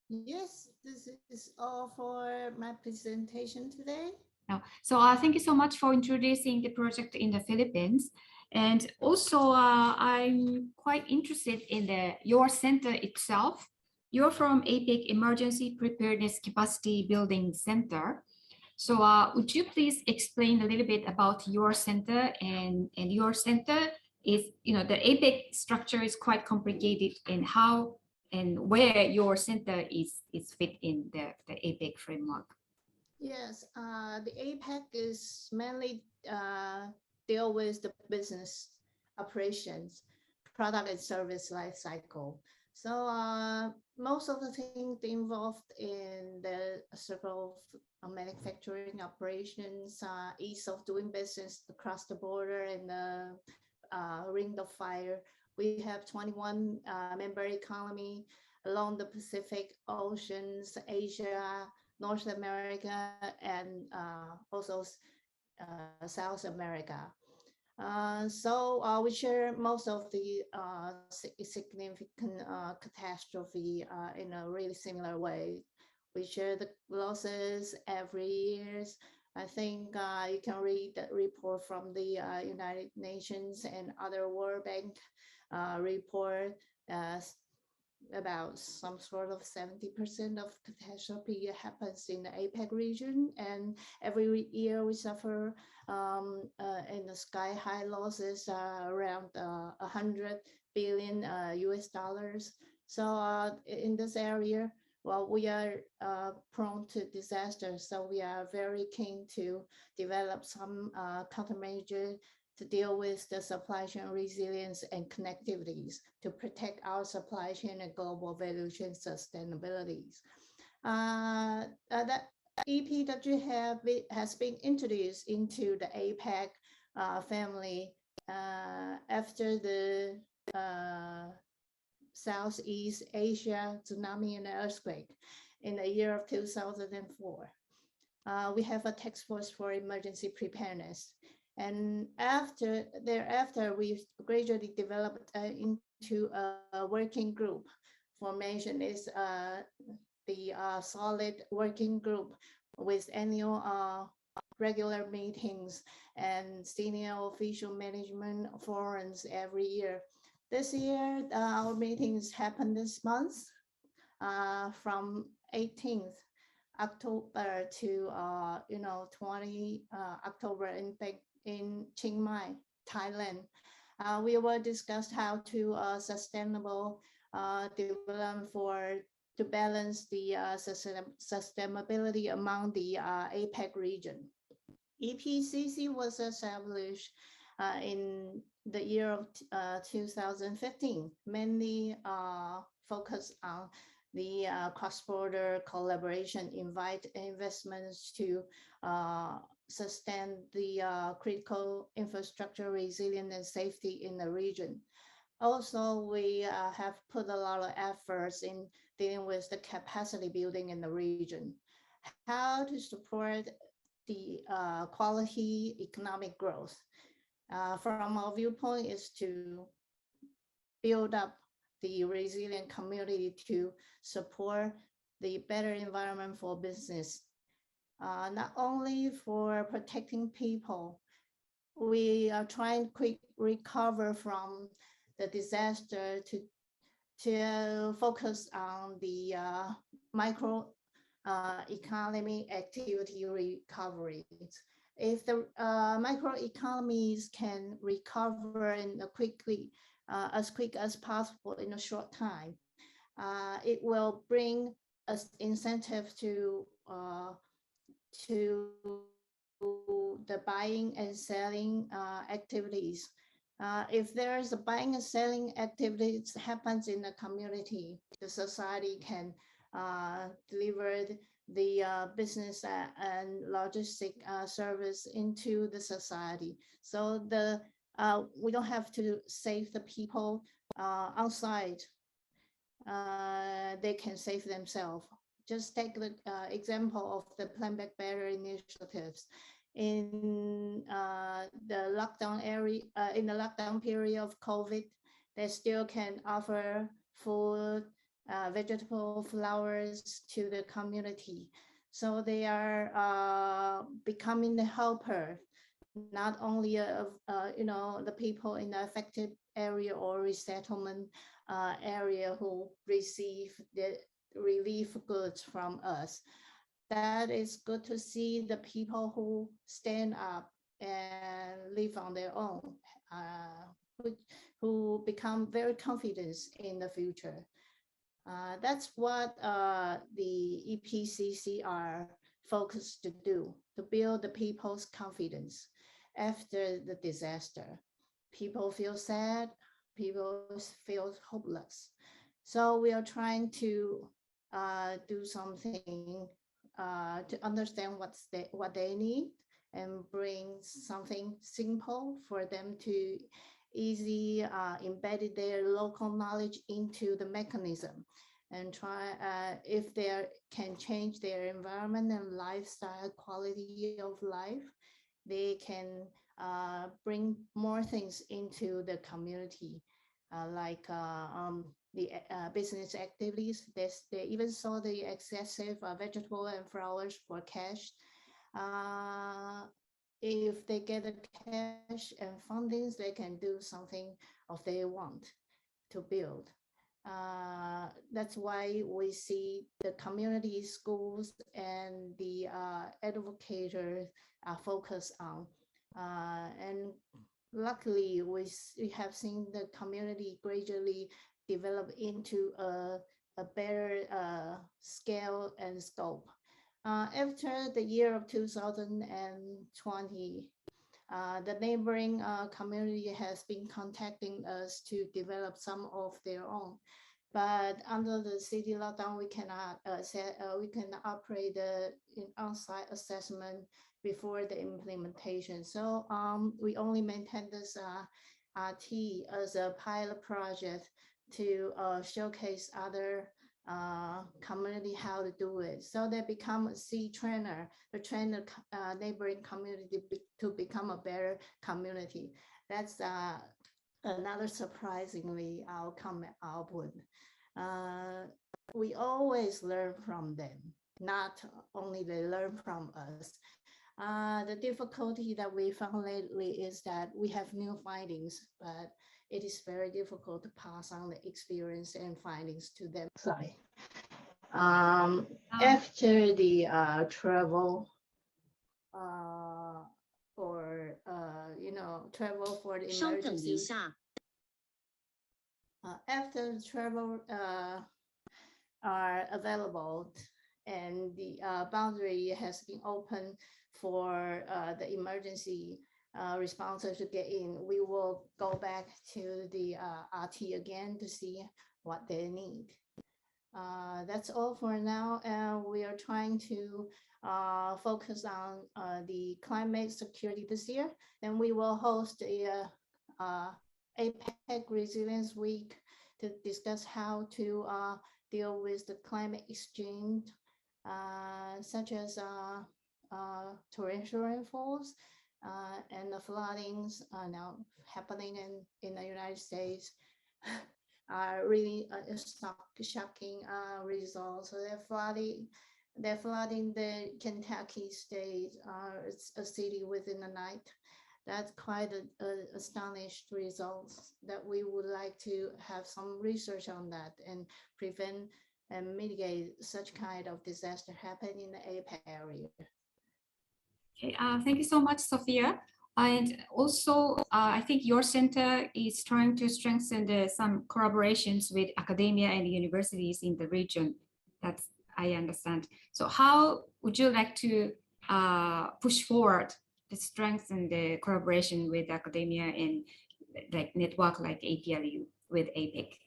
Speaker 4: Yes, this is all for my presentation today.
Speaker 1: So thank you so much for introducing the project in the Philippines. And also, I'm quite interested in your center itself. You're from APEC Emergency Preparedness Capacity Building Center. So would you please explain a little bit about your center and your center is, the APEC structure is quite complicated and how and where your center is fit in the APEC framework.
Speaker 4: Yes, the APEC is mainly deal with the business operations, product and service life cycle. So most of the things involved in the circle of manufacturing operations, ease of doing business across the border and the ring of fire. We have 21 member economy along the Pacific Oceans, Asia, North America, and also South America. So we share most of the significant catastrophe in a really similar way. We share the losses every year, I think you can read the report from the United Nations and other World Bank report about some sort of 70% of catastrophe happens in the APEC region, and every year we suffer in the sky high losses around 100 billion US dollars. So in this area, well, we are prone to disasters, so we are very keen to develop some countermeasures to deal with the supply chain resilience and connectivities to protect our supply chain and global value chain sustainabilities. That EPW has been introduced into the APEC family after the Southeast Asia tsunami and earthquake in the year of 2004. We have a task force for emergency preparedness. And thereafter, we gradually developed into a working group. Formation is the solid working group with annual regular meetings and senior official management forums every year. This year, our meetings happen this month from 18th October to 20 October in Chiang Mai, Thailand. We will discuss how to sustainable development to balance the sustainability among the APEC region. EPCC was established in the year of 2015, mainly focused on the cross-border collaboration, invite investments to sustain the critical infrastructure resilience and safety in the region. Also, we have put a lot of efforts in dealing with the capacity building in the region. How to support the quality economic growth. From our viewpoint is to build up the resilient community to support the better environment for business. Not only for protecting people, we are trying to quick recover from the disaster to focus on the micro economy activity recovery. If the microeconomies can recover as quick as possible in a short time, it will bring us incentive to the buying and selling activities. If there's a buying and selling activities happens in the community, the society can deliver the business and logistic service into the society. So we don't have to save the people outside. They can save themselves. Just take the example of the Plan Back Better initiatives. In the lockdown area, in the lockdown period of COVID, they still can offer food, vegetable, flowers to the community. So they are becoming the helper, not only of the people in the affected area or resettlement area who receive the relief goods from us. That is good to see the people who stand up and live on their own, who become very confident in the future. That's what the EPCC are focused to do, to build the people's confidence after the disaster. People feel sad, people feel hopeless. So we are trying to do something to understand what they need and bring something simple for them to easy embed their local knowledge into the mechanism and try if they can change their environment and lifestyle quality of life, they can bring more things into the community, like the business activities. They even saw the excessive vegetable and flowers for cash. If they get the cash and fundings, they can do something of they want to build. That's why we see the community schools and the educators are focused on. And luckily, we have seen the community gradually develop into a better scale and scope. After the year of 2020, the neighboring community has been contacting us to develop some of their own. But under the city lockdown, we cannot operate the on-site assessment before the implementation. So we only maintain this RT as a pilot project to showcase other community how to do it. So they become a C trainer, to train the neighboring community to become a better community. That's another surprisingly output. We always learn from them, not only they learn from us. The difficulty that we found lately is that we have new findings, but it is very difficult to pass on the experience and findings to them. After the travel or travel for the
Speaker 6: 稍等一
Speaker 4: emergency.
Speaker 6: 下，
Speaker 4: After the travel are available and the boundary has been open for the emergency responders to get in, we will go back to the RT again to see what they need. That's all for now, and we are trying to focus on the climate security this year, and we will host a APEC Resilience Week to discuss how to deal with the climate exchange, such as torrential rainfalls and the floodings now happening in the United States. Are really shocking results. So they're flooding the Kentucky state, a city within the night. That's quite astonished results that we would like to have some research on that and prevent and mitigate such kind of disaster happening in the APEC area.
Speaker 1: Okay, thank you so much, Sophia. And also, I think your center is trying to strengthen some collaborations with academia and universities in the region. That's I understand. So how would you like to push forward to strengthen the collaboration with academia and like network like APRU with APEC?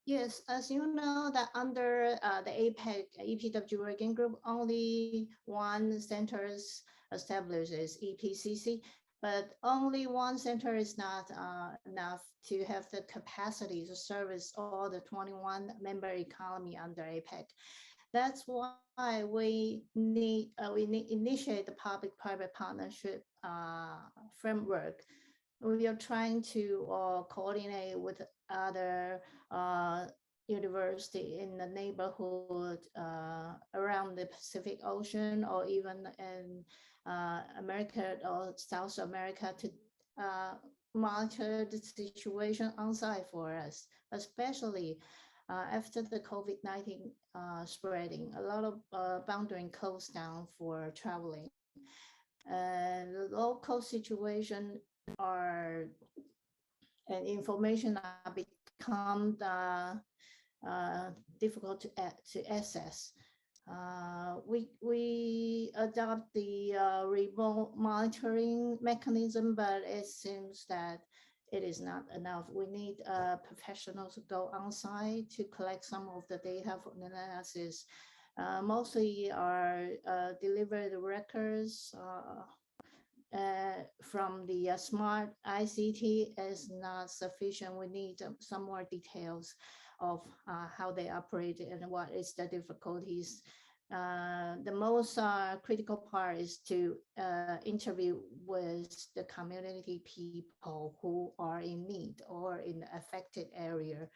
Speaker 4: Yes, as you know that under the APEC EPW working group, only one center is established is EPCC, but only one center is not enough to have the capacity to service all the 21 member economy under APEC. That's why we initiate the public-private partnership framework. We are trying to coordinate with other university in the neighborhood around the Pacific Ocean or even in America or South America to monitor the situation on site for us, especially after the COVID-19 spreading. A lot of boundary closed down for traveling. The local situation and information are become difficult to access. We adopt the remote monitoring mechanism, but it seems that it is not enough. We need professionals to go on site to collect some of the data for analysis. Mostly are delivered records from the smart ICT is not sufficient. We need some more details of how they operate and what is the difficulties. The most critical part is to interview with the community people who are in need or in the affected area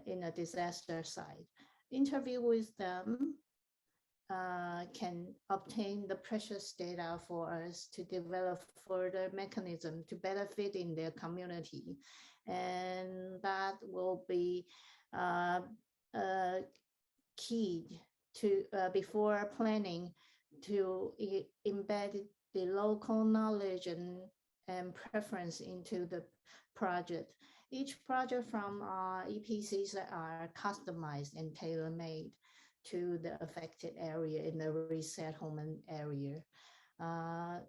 Speaker 4: in a disaster site. Interview with them can obtain the precious data for us to develop further mechanism to benefit in their community. And that will be key to before planning to embed the local knowledge and preference into the project. Each project from EPCs are customized and tailor-made to the affected area in the resettlement area.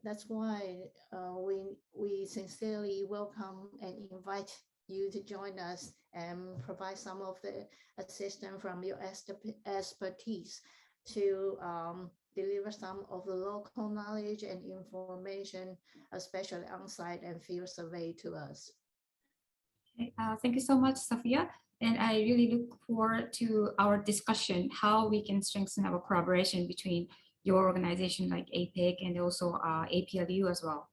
Speaker 4: That's why we sincerely welcome and invite you to join us and provide some of the assistance from your expertise to deliver some of the local knowledge and information, especially on-site and field survey to us.
Speaker 1: Okay, thank you so much, Sophia. And I really look forward to our discussion, how we can strengthen our collaboration between your organization like APEC and also APRU as well.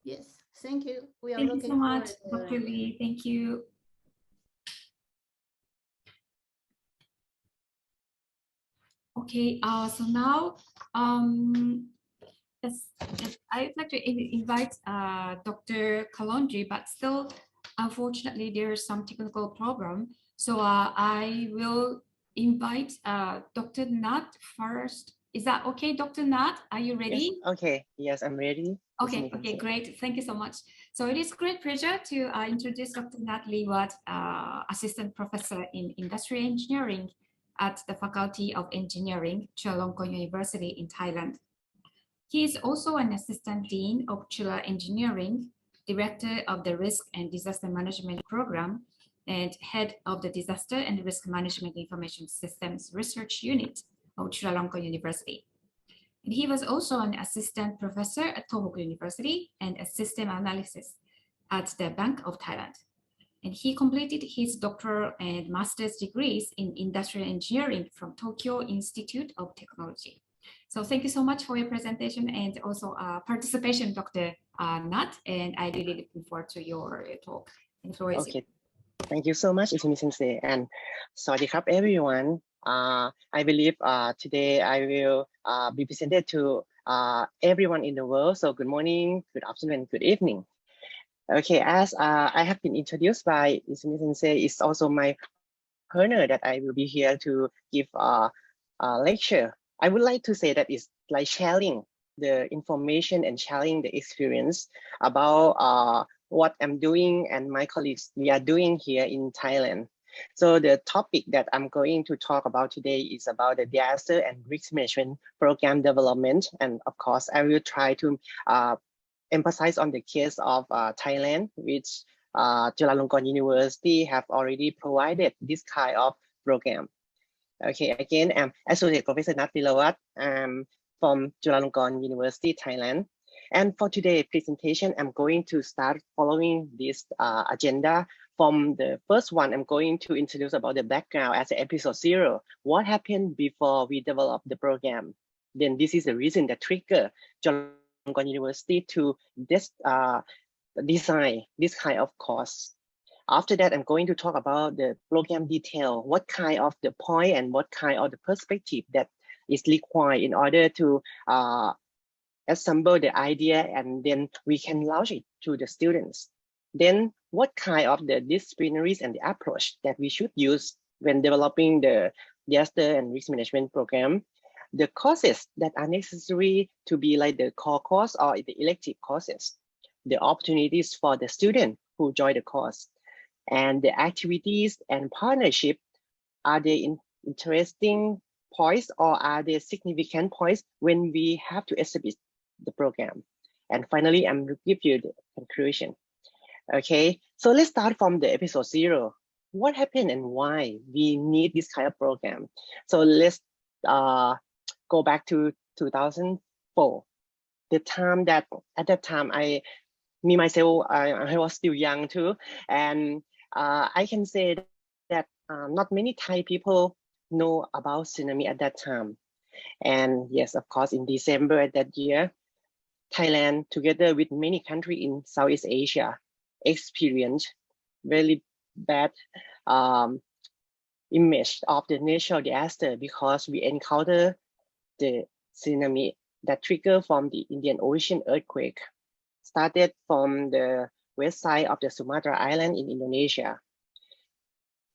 Speaker 4: Yes, thank you. We are
Speaker 1: Thank you
Speaker 4: looking
Speaker 1: so much,
Speaker 4: forward to
Speaker 1: Dr. Lee. Thank you. Okay, so now I'd like to invite Dr. Kalondri, but still, unfortunately, there's some technical problem. So I will invite Dr. Nat first. Is that okay, Dr. Nat? Are you ready?
Speaker 6: Yes, okay. Yes, I'm ready.
Speaker 1: Okay, great. Thank you so much. So it is a great pleasure to introduce Dr. Nat Liwat, Assistant Professor in Industrial Engineering at the Faculty of Engineering, Chulalongkorn University in Thailand. He is also an Assistant Dean of Chula Engineering, Director of the Risk and Disaster Management Program, and Head of the Disaster and Risk Management Information Systems Research Unit of Chulalongkorn University. And he was also an assistant professor at Tohoku University and a system analysis at the Bank of Thailand. And he completed his doctoral and master's degrees in industrial engineering from Tokyo Institute of Technology. So thank you so much for your presentation and also participation, Dr. Nat, and I really looking forward to your talk.
Speaker 6: Okay, thank you so much, Isumi Sensei, and sawadee krap, everyone. I believe today I will be presented to everyone in the world. So good morning, good afternoon, good evening. Okay, as I have been introduced by Isumi Sensei, it's also my honor that I will be here to give a lecture. I would like to say that it's like sharing the information and sharing the experience about what I'm doing and my colleagues we are doing here in Thailand. So the topic that I'm going to talk about today is about the disaster and risk management program development. And of course, I will try to emphasize on the case of Thailand, which Chulalongkorn University have already provided this kind of program. Okay, again, I'm Associate Professor Nat Liwat from Chulalongkorn University, Thailand. And for today's presentation, I'm going to start following this agenda. From the first one, I'm going to introduce about the background as episode 0. What happened before we developed the program? Then this is the reason that triggered Chulalongkorn University to design this kind of course. After that, I'm going to talk about the program detail, what kind of the point and what kind of the perspective that is required in order to assemble the idea, and then we can launch it to the students. Then what kind of the disciplinaries and the approach that we should use when developing the disaster and risk management program, the courses that are necessary to be like the core course or the elective courses, the opportunities for the student who join the course, and the activities and partnership. Are they interesting points or are they significant points when we have to establish the program? And finally, I'm going to give you the conclusion. Okay, so let's start from the episode 0. What happened and why we need this kind of program? So let's go back to 2004. The time that at that time I was still young too, and I can say that not many Thai people know about tsunami at that time. And yes, of course, in December that year, Thailand, together with many countries in Southeast Asia, experienced very bad image of the natural disaster because we encounter the tsunami that triggered from the Indian Ocean earthquake started from the west side of the Sumatra Island in Indonesia.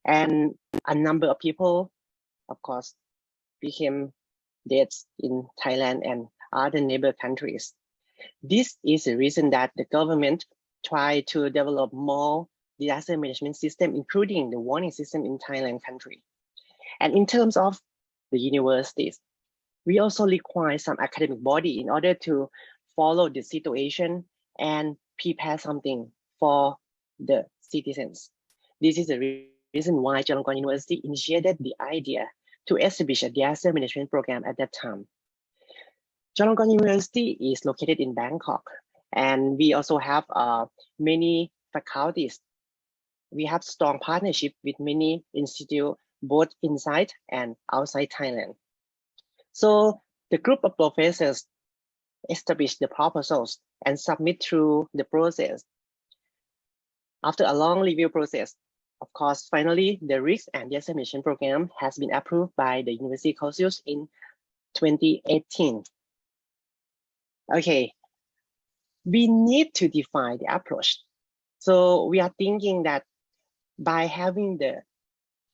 Speaker 6: And a number of people, of course, became dead in Thailand and other neighbor countries. This is the reason that the government tried to develop more disaster management system, including the warning system in Thailand country. And in terms of the universities, we also require some academic body in order to follow the situation and prepare something for the citizens. This is the reason why Chulalongkorn University initiated the idea to establish a disaster management program at that time. Chulalongkorn University is located in Bangkok, and we also have many faculties. We have strong partnership with many institutes, both inside and outside Thailand. So the group of professors established the proposals and submit through the process. After a long review process, of course, finally, the risk and disaster management program has been approved by the University Councils in 2018. Okay, we need to define the approach. So we are thinking that by having the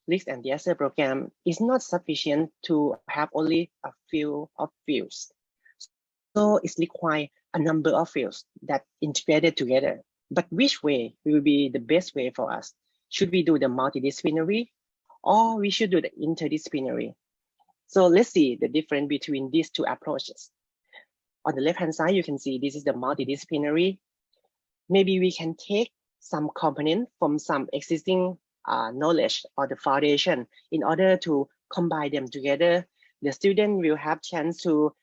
Speaker 6: risk and disaster program is not sufficient to have only a few of fields. So it's require a number of fields that integrated together. But which way will be the best way for us? Should we do the multidisciplinary or we should do the interdisciplinary? So let's see the difference between these two approaches. On the left-hand side, you can see this is the multidisciplinary. Maybe we can take some component from some existing knowledge or the foundation in order to combine them together. The student will have chance to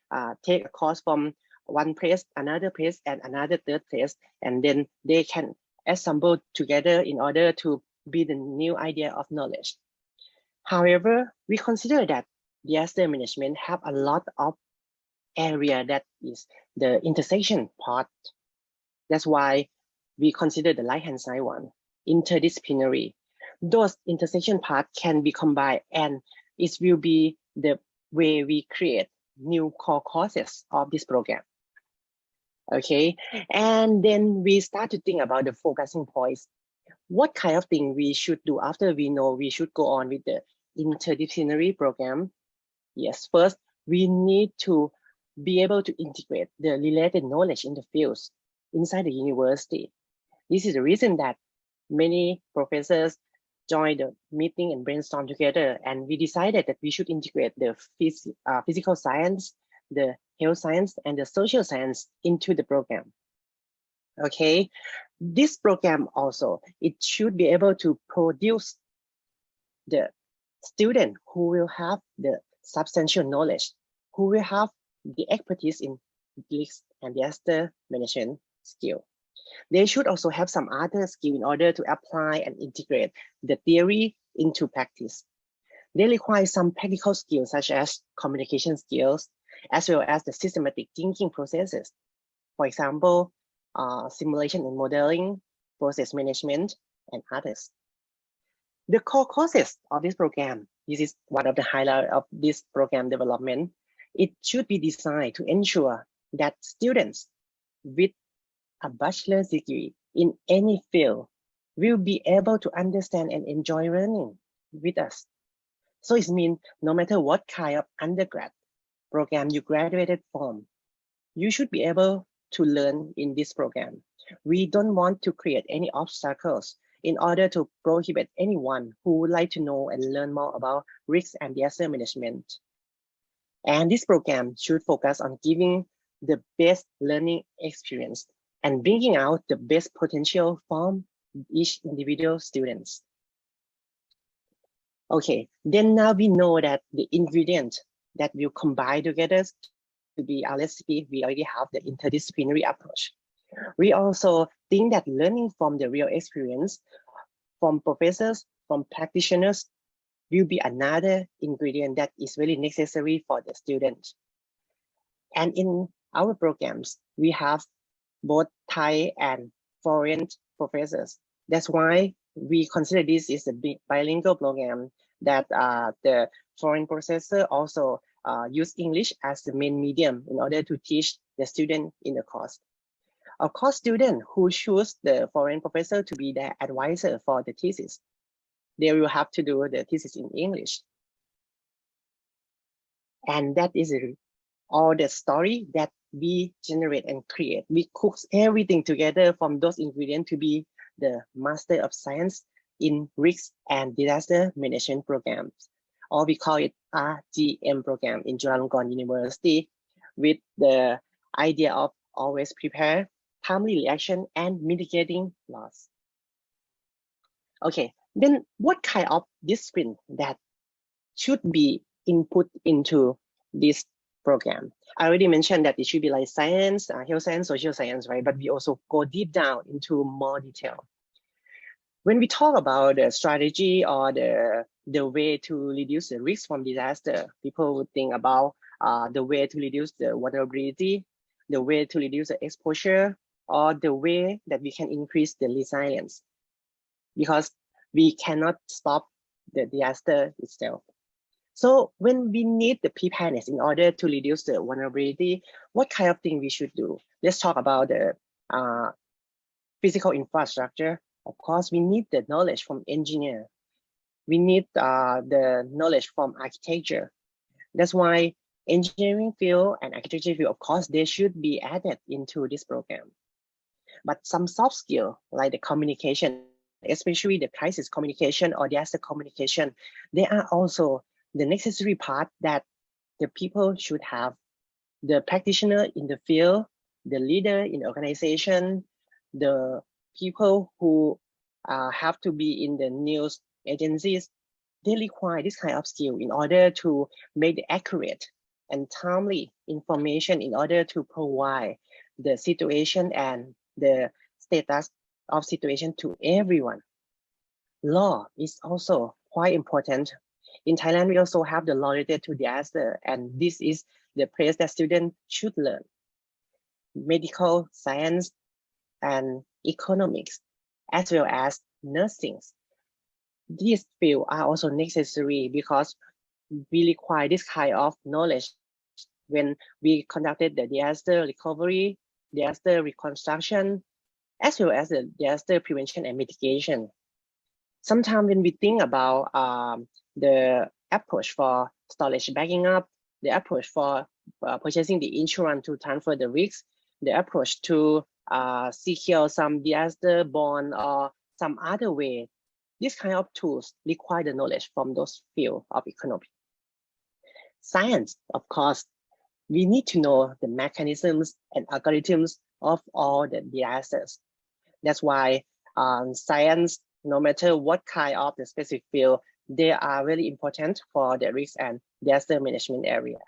Speaker 6: take a course from one place, another place, and another third place, and then they can assemble together in order to build a new idea of knowledge. However, we consider that disaster management have a lot of area that is the intersection part. That's why we consider the right-hand side one, interdisciplinary. Those intersection parts can be combined, and it will be the way we create new core courses of this program. Okay, and then we start to think about the focusing points. What kind of thing we should do after we know we should go on with the interdisciplinary program? Yes, first, we need to be able to integrate the related knowledge in the fields inside the university. This is the reason that many professors joined the meeting and brainstorm together, and we decided that we should integrate the physical science, the health science, and the social science into the program. Okay, this program also, it should be able to produce the student who will have the substantial knowledge, who will have the expertise in risk and disaster management skill. They should also have some other skill in order to apply and integrate the theory into practice. They require some practical skills such as communication skills, as well as the systematic thinking processes. For example, simulation and modeling, process management, and others. The core courses of this program, this is one of the highlights of this program development. It should be designed to ensure that students with a bachelor's degree in any field will be able to understand and enjoy learning with us. So it means no matter what kind of undergrad program you graduated from, you should be able to learn in this program. We don't want to create any obstacles in order to prohibit anyone who would like to know and learn more about risk and disaster management. And this program should focus on giving the best learning experience and bringing out the best potential from each individual students. Okay, then now we know that the ingredient that will combine together to be our recipe, we already have the interdisciplinary approach. We also think that learning from the real experience from professors, from practitioners, will be another ingredient that is really necessary for the students. And in our programs, we have both Thai and foreign professors. That's why we consider this is a bilingual program that the foreign professor also use English as the main medium in order to teach the student in the course. Of course, students who choose the foreign professor to be their advisor for the thesis, they will have to do the thesis in English. And that is all the story that we generate and create. We cook everything together from those ingredients to be the Master of Science in Risk and Disaster Management programs, or we call it RGM program in Chulalongkorn University, with the idea of always prepare, timely reaction, and mitigating loss. Okay, then what kind of discipline that should be input into this program? I already mentioned that it should be like science, health science, social science, right? But we also go deep down into more detail. When we talk about the strategy or the way to reduce the risk from disaster, people would think about the way to reduce the vulnerability, the way to reduce the exposure, or the way that we can increase the resilience, because we cannot stop the disaster itself. So when we need the preparedness in order to reduce the vulnerability, what kind of thing we should do? Let's talk about the physical infrastructure. Of course, we need the knowledge from engineer. We need the knowledge from architecture. That's why engineering field and architecture field, of course, they should be added into this program. But some soft skill like the communication, especially the crisis communication or disaster communication, they are also the necessary part that the people should have. The practitioner in the field, the leader in the organization, the people who have to be in the news agencies, they require this kind of skill in order to make the accurate and timely information in order to provide the situation and the status of situation to everyone. Law is also quite important. In Thailand, we also have the law related to disaster, and this is the place that students should learn. Medical science and economics, as well as nursing. These fields are also necessary because we require this kind of knowledge when we conducted the disaster recovery, disaster reconstruction, as well as the disaster prevention and mitigation. Sometimes when we think about the approach for storage backing up, the approach for purchasing the insurance to transfer the risk, the approach to secure some disaster bond or some other way, this kind of tools require the knowledge from those fields of economy. Science, of course, we need to know the mechanisms and algorithms of all the disasters. That's why science, no matter what kind of the specific field, they are really important for the risk and disaster management area.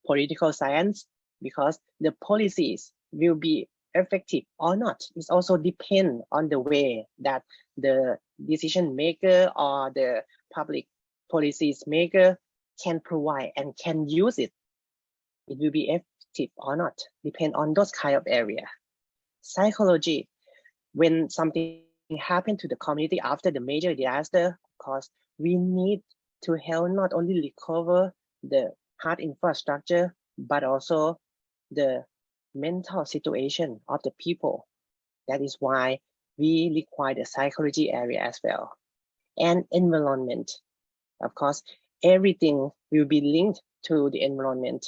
Speaker 6: Political science, because the policies will be effective or not, it also depends on the way that the decision maker or the public policies maker can provide and can use it. It will be effective or not, depend on those kind of area. Psychology, when something happened to the community after the major disaster, of course, we need to help not only recover the hard infrastructure, but also the mental situation of the people. That is why we require the psychology area as well. And environment, of course, everything will be linked to the environment,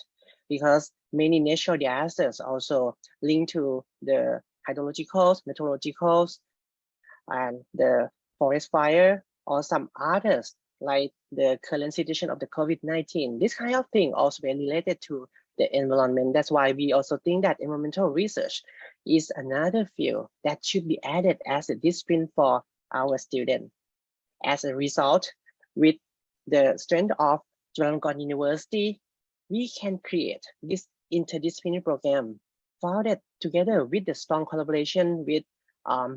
Speaker 6: because many natural disasters also linked to the hydrologicals, meteorologicals, and the forest fire, or some others like the current situation of the COVID-19. This kind of thing also related to the environment. That's why we also think that environmental research is another field that should be added as a discipline for our students. As a result, with the strength of Chulalongkorn University, we can create this interdisciplinary program founded together with the strong collaboration with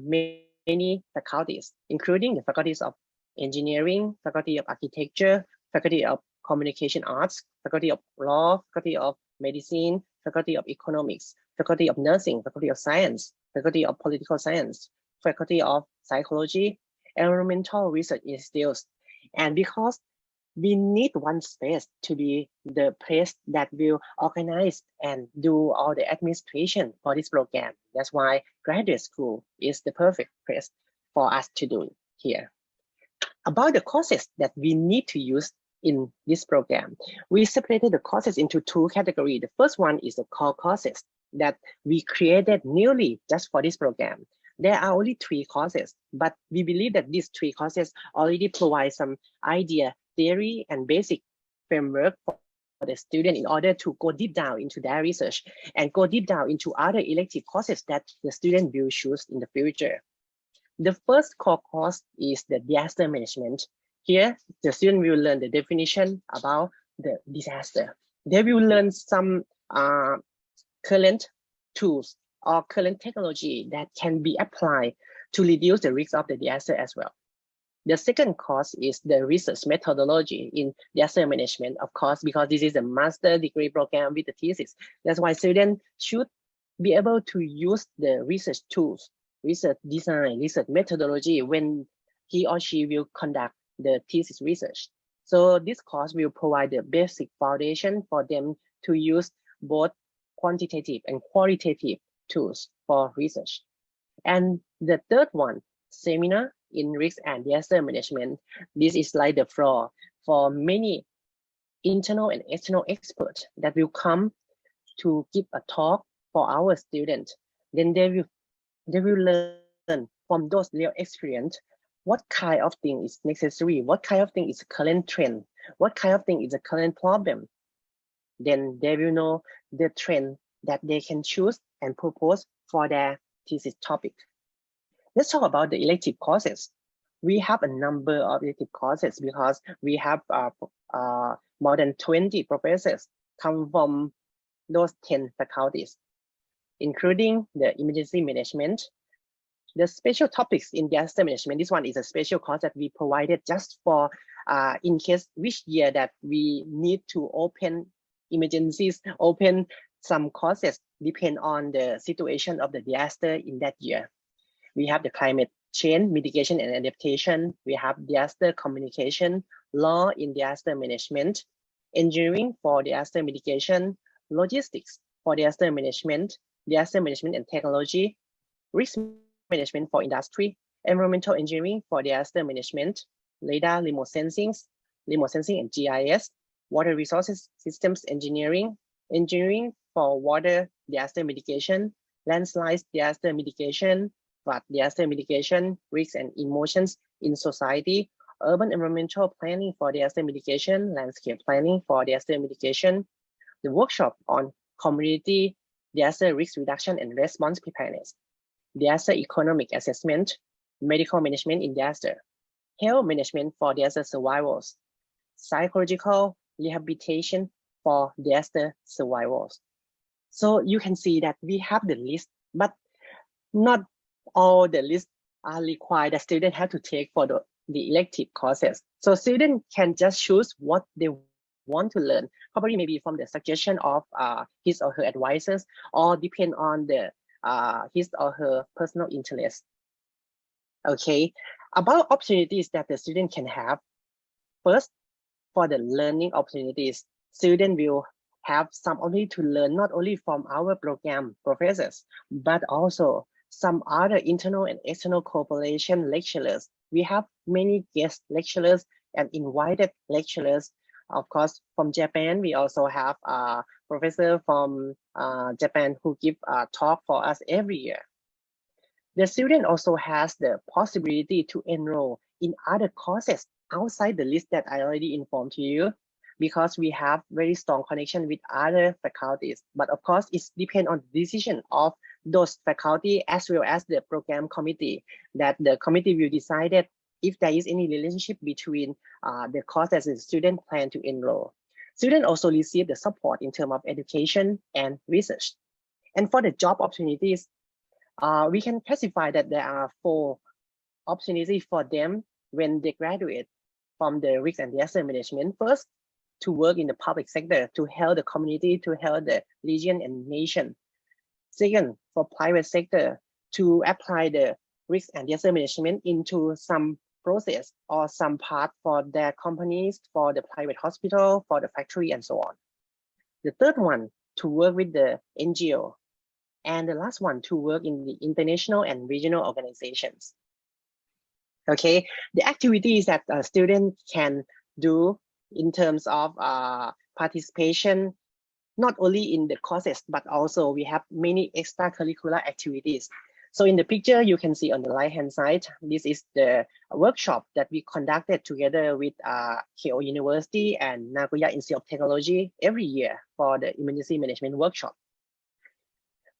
Speaker 6: many faculties, including the faculties of engineering, faculty of architecture, faculty of communication arts, faculty of law, faculty of medicine, faculty of economics, faculty of nursing, faculty of science, faculty of political science, faculty of psychology, environmental research institutes. And because we need one space to be the place that will organize and do all the administration for this program. That's why graduate school is the perfect place for us to do here. About the courses that we need to use in this program, we separated the courses into two categories. The first one is the core courses that we created newly just for this program. There are only 3 courses, but we believe that these 3 courses already provide some idea, theory, and basic framework for the student in order to go deep down into their research and go deep down into other elective courses that the student will choose in the future. The first core course is the disaster management. Here, the student will learn the definition about the disaster. They will learn some current tools or current technology that can be applied to reduce the risk of the disaster as well. The second course is the research methodology in disaster management, of course, because this is a master degree program with the thesis. That's why students should be able to use the research tools, research design, research methodology when he or she will conduct the thesis research. So this course will provide the basic foundation for them to use both quantitative and qualitative tools for research. And the third one, seminar in risk and disaster management. This is like the floor for many internal and external experts that will come to give a talk for our students. Then they will learn from those real experience what kind of thing is necessary, what kind of thing is a current trend, what kind of thing is a current problem. Then they will know the trend that they can choose and propose for their thesis topic. Let's talk about the elective courses. We have a number of elective courses because we have more than 20 professors come from those 10 faculties, including the emergency management, the special topics in disaster management. This one is a special course that we provided just for in case which year that we need to open emergencies, open some courses depend on the situation of the disaster in that year. We have the climate change mitigation and adaptation. We have disaster communication, law in disaster management, engineering for disaster mitigation, logistics for disaster management and technology, risk management for industry, environmental engineering for disaster management, radar, remote sensing and GIS, water resources systems engineering, engineering for water disaster mitigation, landslides disaster mitigation, flood disaster mitigation, risks and emotions in society, urban environmental planning for disaster mitigation, landscape planning for disaster mitigation, the workshop on community disaster risk reduction and response preparedness, disaster economic assessment, medical management in disaster, health management for disaster survivors, psychological rehabilitation for disaster survivors. So you can see that we have the list, but not all the lists are required that students have to take for the elective courses. So students can just choose what they want to learn, probably maybe from the suggestion of his or her advisors, or depend on the his or her personal interest. Okay, about opportunities that the student can have. First, for the learning opportunities, student will have some opportunity to learn not only from our program professors, but also some other internal and external cooperation lecturers. We have many guest lecturers and invited lecturers. Of course, from Japan, we also have a professor from Japan who give a talk for us every year. The student also has the possibility to enroll in other courses outside the list that I already informed you, because we have very strong connection with other faculties. But of course, it depends on the decision of those faculty as well as the program committee, that the committee will decide that if there is any relationship between the course that the student plan to enroll. Students also receive the support in terms of education and research. And for the job opportunities, we can classify that there are 4 opportunities for them when they graduate from the risk and disaster management. First, to work in the public sector, to help the community, to help the region and nation. Second, for private sector, to apply the risk and disaster management into some process or some part for their companies, for the private hospital, for the factory, and so on. The third one, to work with the NGO. And the last one, to work in the international and regional organizations. Okay, the activities that a student can do in terms of participation, not only in the courses, but also we have many extracurricular activities. So in the picture, you can see on the right-hand side, this is the workshop that we conducted together with Keio University and Nagoya Institute of Technology every year for the emergency management workshop.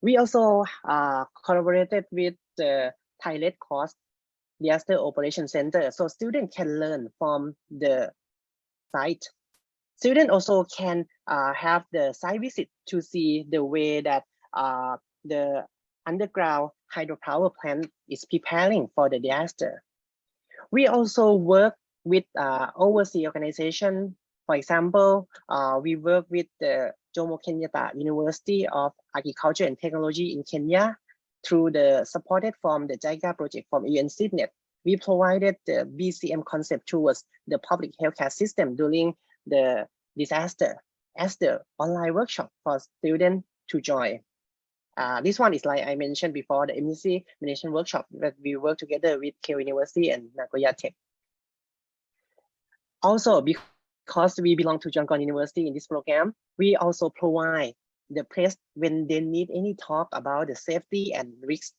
Speaker 6: We also collaborated with the Thai Red Cross Disaster Operation Center, so students can learn from the site. Students also can have the site visit to see the way that the underground hydropower plant is preparing for the disaster. We also work with overseas organizations. For example, we work with the Jomo Kenyatta University of Agriculture and Technology in Kenya through the supported from the JICA project from UNCTAD. We provided the BCM concept towards the public healthcare system during the disaster as the online workshop for students to join. This one is like I mentioned before, the emergency management workshop that we work together with Keio University and Nagoya Tech. Also, because we belong to John Gordon University in this program, we also provide the press when they need any talk about the safety and risks.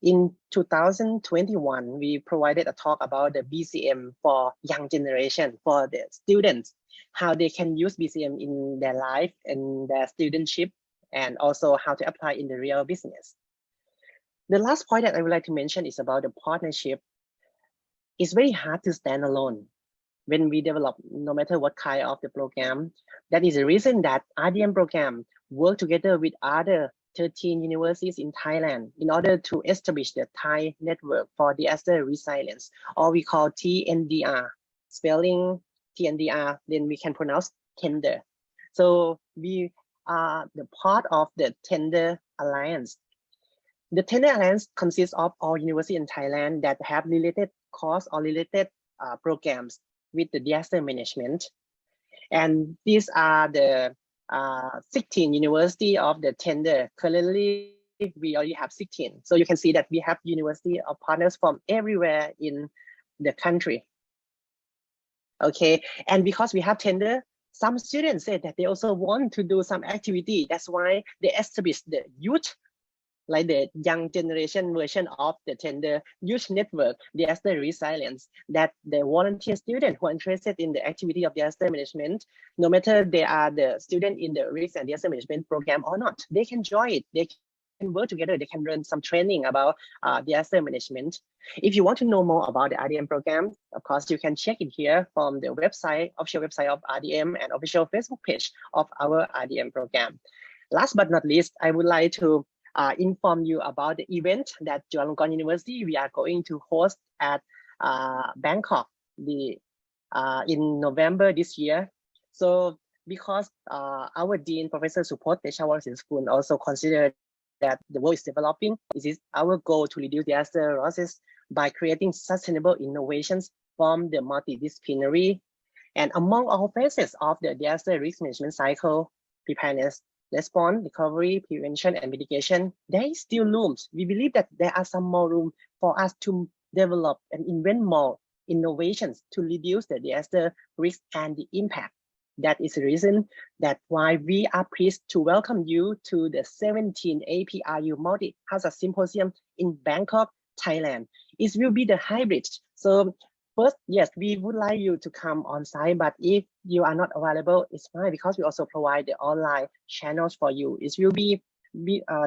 Speaker 6: In 2021, we provided a talk about the BCM for young generation, for the students, how they can use BCM in their life and their studentship, and also how to apply in the real business. The last point that I would like to mention is about the partnership. It's very hard to stand alone when we develop, no matter what kind of the program. That is the reason that RDM program work together with other 13 universities in Thailand in order to establish the Thai network for disaster resilience, or we call TNDR, spelling TNDR, then we can pronounce tender. So we are the part of the Tender Alliance. The Tender Alliance consists of all universities in Thailand that have related course or related programs with the disaster management. And these are the 16 university of the tender. Currently, we already have 16. So you can see that we have university of partners from everywhere in the country. Okay, and because we have tender, some students said that they also want to do some activity. That's why they established the youth, like the young generation version of the tender youth network, disaster resilience, that the volunteer students who are interested in the activity of disaster management, no matter they are the student in the risk and disaster management program or not, they can join it. They can work together. They can learn some training about disaster management. If you want to know more about the RDM program, of course, you can check it here from the website, official website of RDM and official Facebook page of our RDM program. Last but not least, I would like to inform you about the event that Chulalongkorn University we are going to host at Bangkok in November this year. So because our Dean, Professor Supot Techawarasinskun, also considered that the world is developing, it is our goal to reduce disaster losses by creating sustainable innovations from the multidisciplinary and among all phases of the disaster risk management cycle: preparedness, response, recovery, prevention, and mitigation. There is still room. We believe that there are some more room for us to develop and invent more innovations to reduce the disaster risk and the impact. That is the reason that why we are pleased to welcome you to the 17th APRU Multi-Hazard Symposium in Bangkok, Thailand. It will be the hybrid. So first, yes, we would like you to come on site, but if you are not available, it's fine, because we also provide the online channels for you. It will be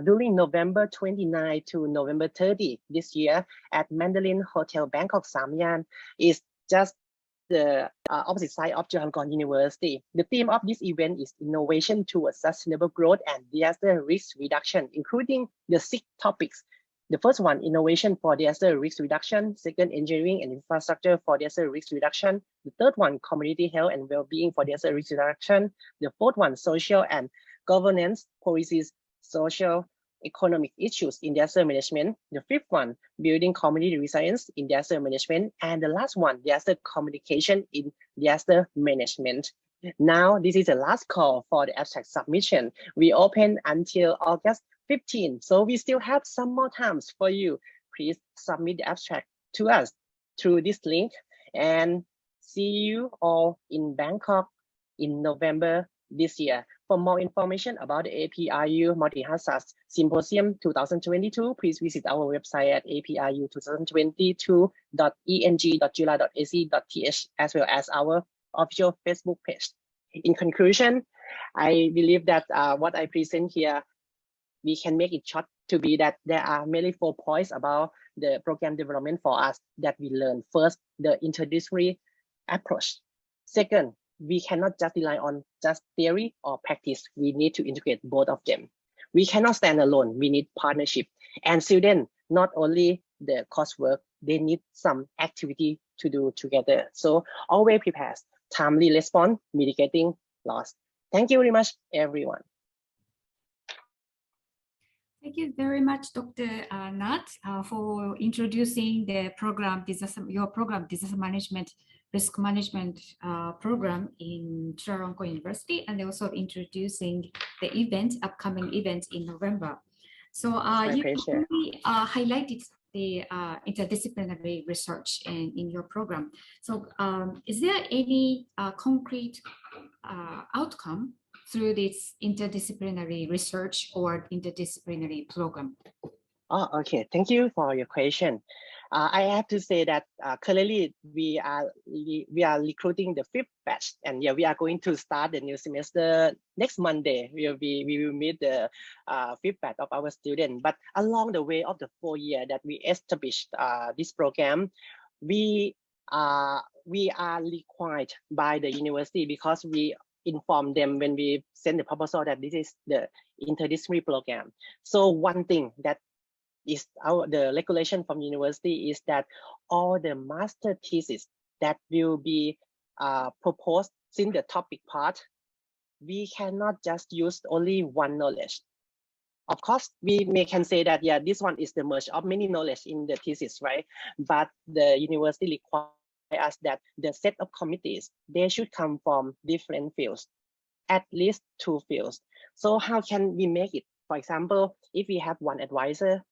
Speaker 6: during November 29 to November 30 this year at Mandarin Hotel Bangkok Samyan. It's just the opposite side of Chulalongkorn University. The theme of this event is innovation towards sustainable growth and disaster risk reduction, including the 6 topics. The first one, innovation for disaster risk reduction. Second, engineering and infrastructure for disaster risk reduction. The third one, community health and well-being for disaster risk reduction. The fourth one, social and governance policies, social economic issues in disaster management. The fifth one, building community resilience in disaster management. And the last one, disaster communication in disaster management. Now, this is the last call for the abstract submission. We open until August 15, so we still have some more times for you. Please submit the abstract to us through this link, and see you all in Bangkok in November this year. For more information about the APRU Multi-Hazard Symposium 2022, please visit our website at apru2022.eng.jula.ac.th, as well as our official Facebook page. In conclusion, I believe that what I present here, we can make it short to be that there are mainly 4 points about the program development for us that we learn. First, the interdisciplinary approach. Second, we cannot just rely on just theory or practice. We need to integrate both of them. We cannot stand alone. We need partnership. And students, not only the coursework, they need some activity to do together. So always prepare, timely response, mitigating loss. Thank you very much, everyone.
Speaker 1: Thank you very much, Dr. Nat, for introducing the program, your program, disaster management, risk management program in Chulalongkorn University, and also introducing the event, upcoming event in November. So you really highlighted the interdisciplinary research in your program. So is there any concrete outcome through this interdisciplinary research or interdisciplinary program?
Speaker 6: Oh, okay. Thank you for your question. I have to say that currently we are recruiting the 5th batch, and yeah, we are going to start the new semester next Monday. We will meet the 5th batch of our students. But along the way of the 4 year that we established this program, we are required by the university, because we inform them when we send the proposal that this is the interdisciplinary program. So one thing that is the regulation from university is that all the master thesis that will be proposed in the topic part, we cannot just use only one knowledge. Of course, we can say that, yeah, this one is the merge of many knowledge in the thesis, right? But the university requires us that the set of committees, they should come from different fields, at least 2 fields. So how can we make it? For example, if we have one advisor,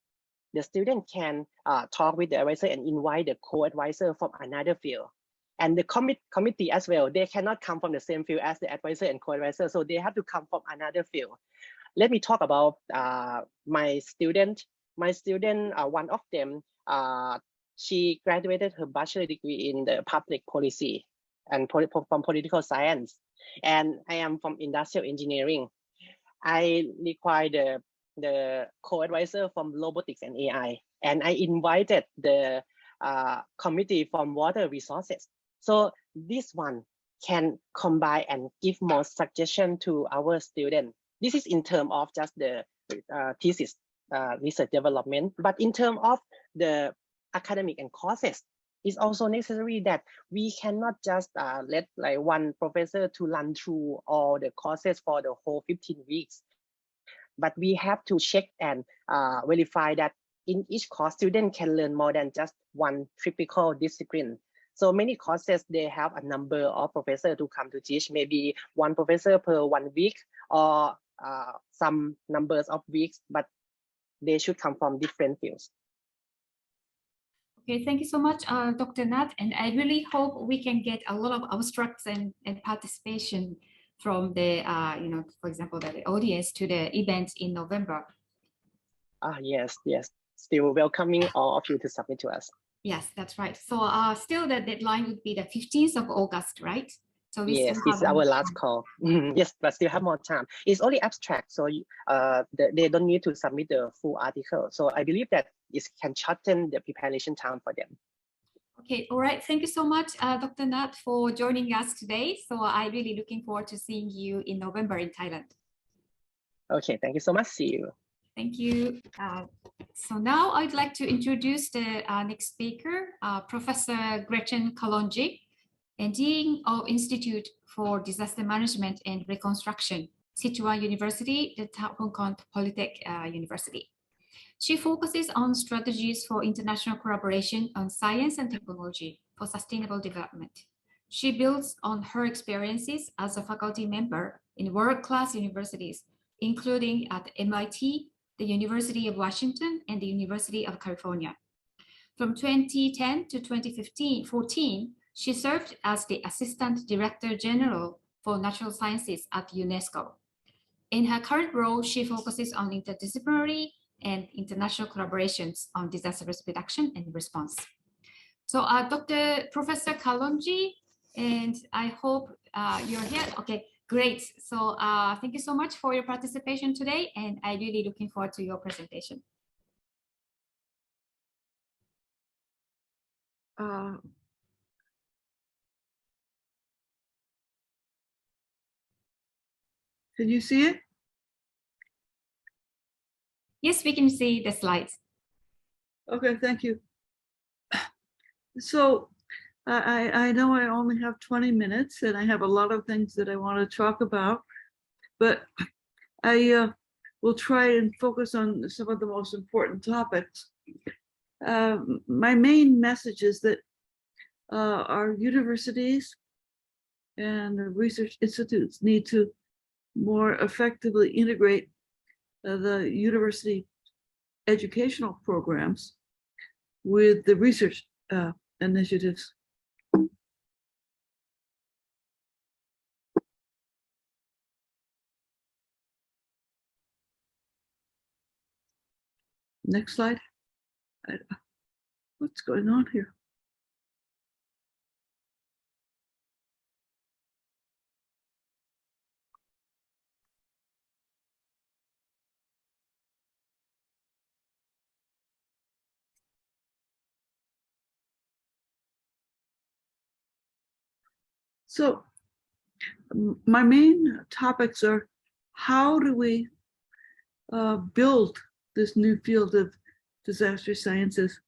Speaker 6: the student can talk with the advisor and invite the co-advisor from another field. And the committee as well, they cannot come from the same field as the advisor and co-advisor, so they have to come from another field. Let me talk about my student. My student, one of them, she graduated her bachelor degree in the public policy and from political science. And I am from industrial engineering. I require the co-advisor from robotics and AI, and I invited the committee from water resources. So this one can combine and give more suggestion to our students. This is in terms of just the thesis research development, but in terms of the academic and courses, it's also necessary that we cannot just let like one professor to run through all the courses for the whole 15 weeks. But we have to check and verify that in each course, students can learn more than just one typical discipline. So many courses, they have a number of professors to come to teach, maybe one professor per 1 week, or some numbers of weeks, but they should come from different fields.
Speaker 1: Okay, thank you so much, Dr. Nat. And I really hope we can get a lot of abstracts and participation from the, for example, the audience to the event in November.
Speaker 6: Yes. Still welcoming all of you to submit to us.
Speaker 1: Yes, that's right. So still the deadline would be the 15th of August, right? So we
Speaker 6: yes, this is our last call. Yes, but still have more time. It's only abstract, so they don't need to submit the full article. So I believe that it can shorten the preparation time for them.
Speaker 1: Okay, all right. Thank you so much, Dr. Nat, for joining us today. So I'm really looking forward to seeing you in November in Thailand.
Speaker 6: Okay, thank you so much. See you.
Speaker 1: Thank you. So now I'd like to introduce the next speaker, Professor Gretchen Kalonji, and Dean of Institute for Disaster Management and Reconstruction Sichuan University, the Hong Kong Polytech University. She focuses on strategies for international collaboration on science and technology for sustainable development. She builds on her experiences as a faculty member in world-class universities, including at MIT, the University of Washington, and the University of California. From 2010 to 2014, she served as the Assistant Director General for Natural Sciences at UNESCO. In her current role, she focuses on interdisciplinary and international collaborations on disaster risk reduction and response. So Professor Kalonji, and I hope you're here. Okay, great. So thank you so much for your participation today, and I'm really looking forward to your presentation.
Speaker 7: Can you see it?
Speaker 1: Yes, we can see the slides.
Speaker 7: Okay, thank you. So I know I only have 20 minutes and I have a lot of things that I want to talk about, but I will try and focus on some of the most important topics. My main message is that our universities and research institutes need to more effectively integrate the university educational programs with the research initiatives. Next slide. What's going on here? So my main topics are, how do we build this new field of disaster sciences?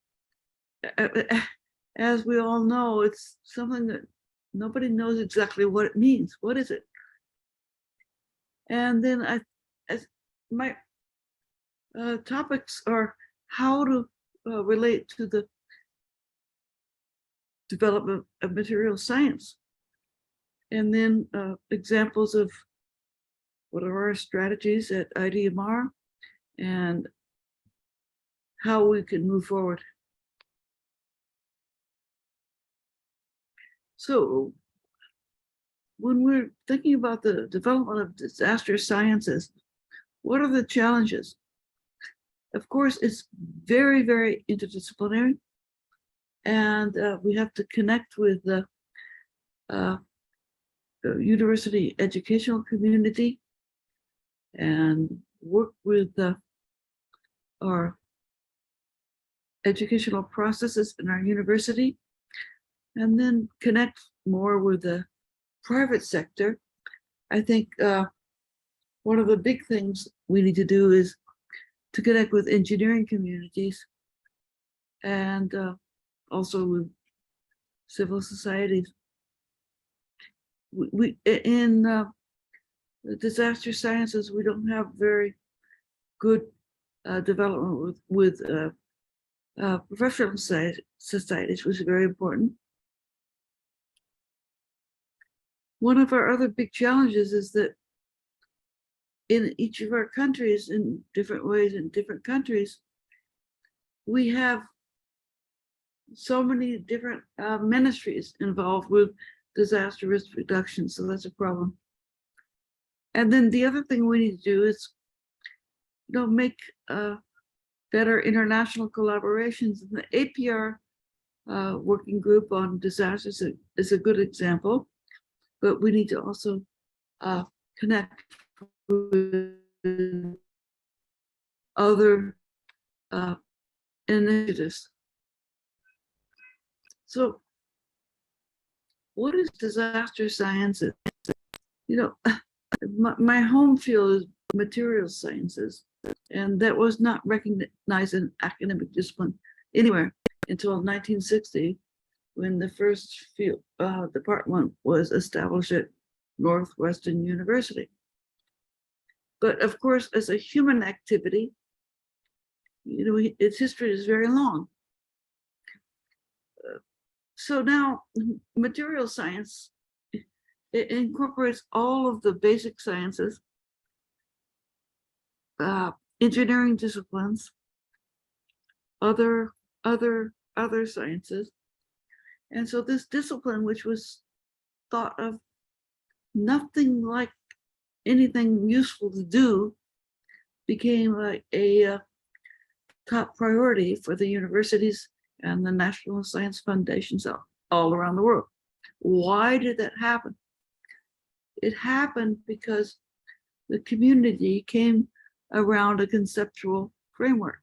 Speaker 7: As we all know, it's something that nobody knows exactly what it means. What is it? And then my topics are how to relate to the development of material science. And then examples of what are our strategies at IDMR and how we can move forward. So when we're thinking about the development of disaster sciences, what are the challenges? Of course, it's very, very interdisciplinary, and we have to connect with the university educational community and work with our educational processes in our university, and then connect more with the private sector. I think one of the big things we need to do is to connect with engineering communities and also with civil societies. We in the disaster sciences, we don't have very good development with professional societies, which is very important. One of our other big challenges is that in each of our countries, in different ways, in different countries, we have so many different ministries involved with disaster risk reduction, so that's a problem. And then the other thing we need to do is, make better international collaborations. And the APR working group on disasters is a good example, but we need to also connect with other initiatives. So what is disaster sciences? My home field is material sciences, and that was not recognized in academic discipline anywhere until 1960, when the first field department was established at Northwestern University. But of course, as a human activity, you know, its history is very long. So now material science, it incorporates all of the basic sciences, engineering disciplines, other sciences. And so this discipline, which was thought of nothing like anything useful to do, became a top priority for the universities and the National Science Foundations all around the world. Why did that happen? It happened because the community came around a conceptual framework.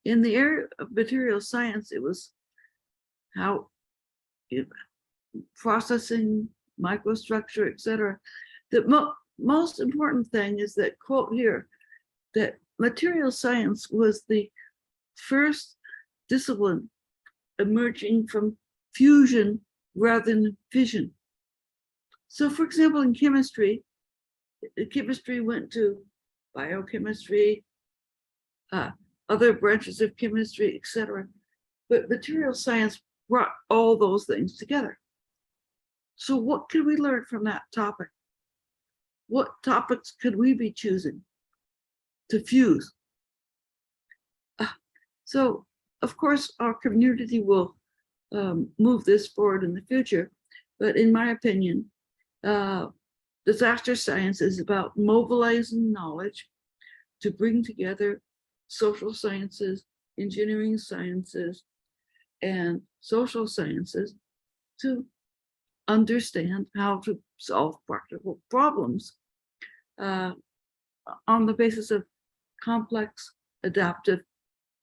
Speaker 7: In the area of material science, it was how processing, microstructure, etc. The most important thing is that quote here, that material science was the first discipline emerging from fusion rather than fission. So for example, in chemistry went to biochemistry, other branches of chemistry, etc. But material science brought all those things together. So what can we learn from that topic? What topics could we be choosing to fuse? So of course, our community will move this forward in the future. But in my opinion, disaster science is about mobilizing knowledge to bring together social sciences, engineering sciences, and social sciences to understand how to solve practical problems on the basis of complex, adaptive,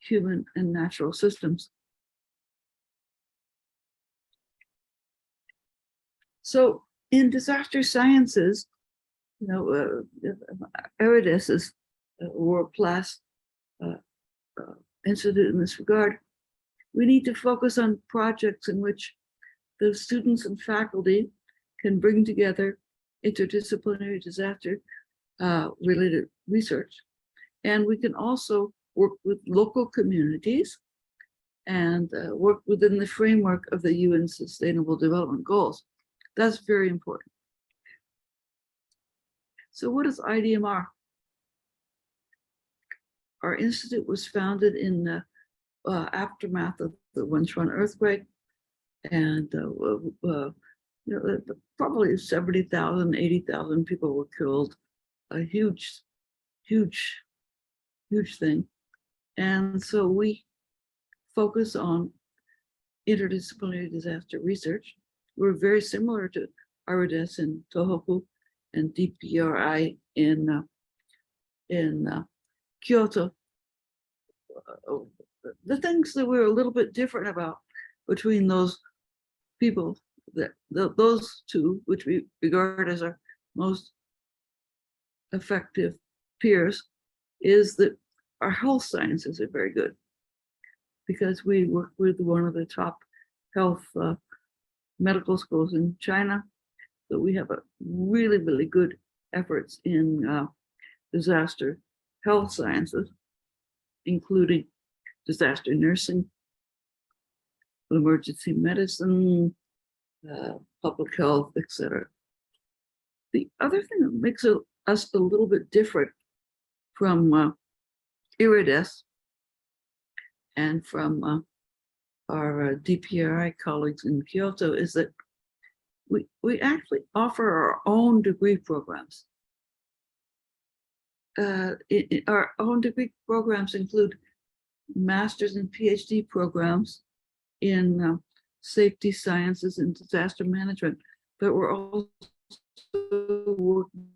Speaker 7: human and natural systems. So in disaster sciences, you know, Eridis is a world-class institute in this regard. We need to focus on projects in which the students and faculty can bring together interdisciplinary disaster related research. And we can also work with local communities and work within the framework of the UN Sustainable Development Goals. That's very important. So what is IDMR? Our institute was founded in the aftermath of the Wenchuan earthquake, and you know, probably 70,000, 80,000 people were killed. A huge thing. And so we focus on interdisciplinary disaster research. We're very similar to Eridis in Tohoku and DPRI in Kyoto. The things that we're a little bit different about between those people, those two, which we regard as our most effective peers, is that our health sciences are very good, because we work with one of the top health medical schools in China. So we have a really good efforts in disaster health sciences, including disaster nursing, emergency medicine, public health, etc. The other thing that makes us a little bit different from Eridis and from our DPRI colleagues in Kyoto is that we actually offer our own degree programs. Our own degree programs include master's and PhD programs in safety sciences and disaster management, but we're also working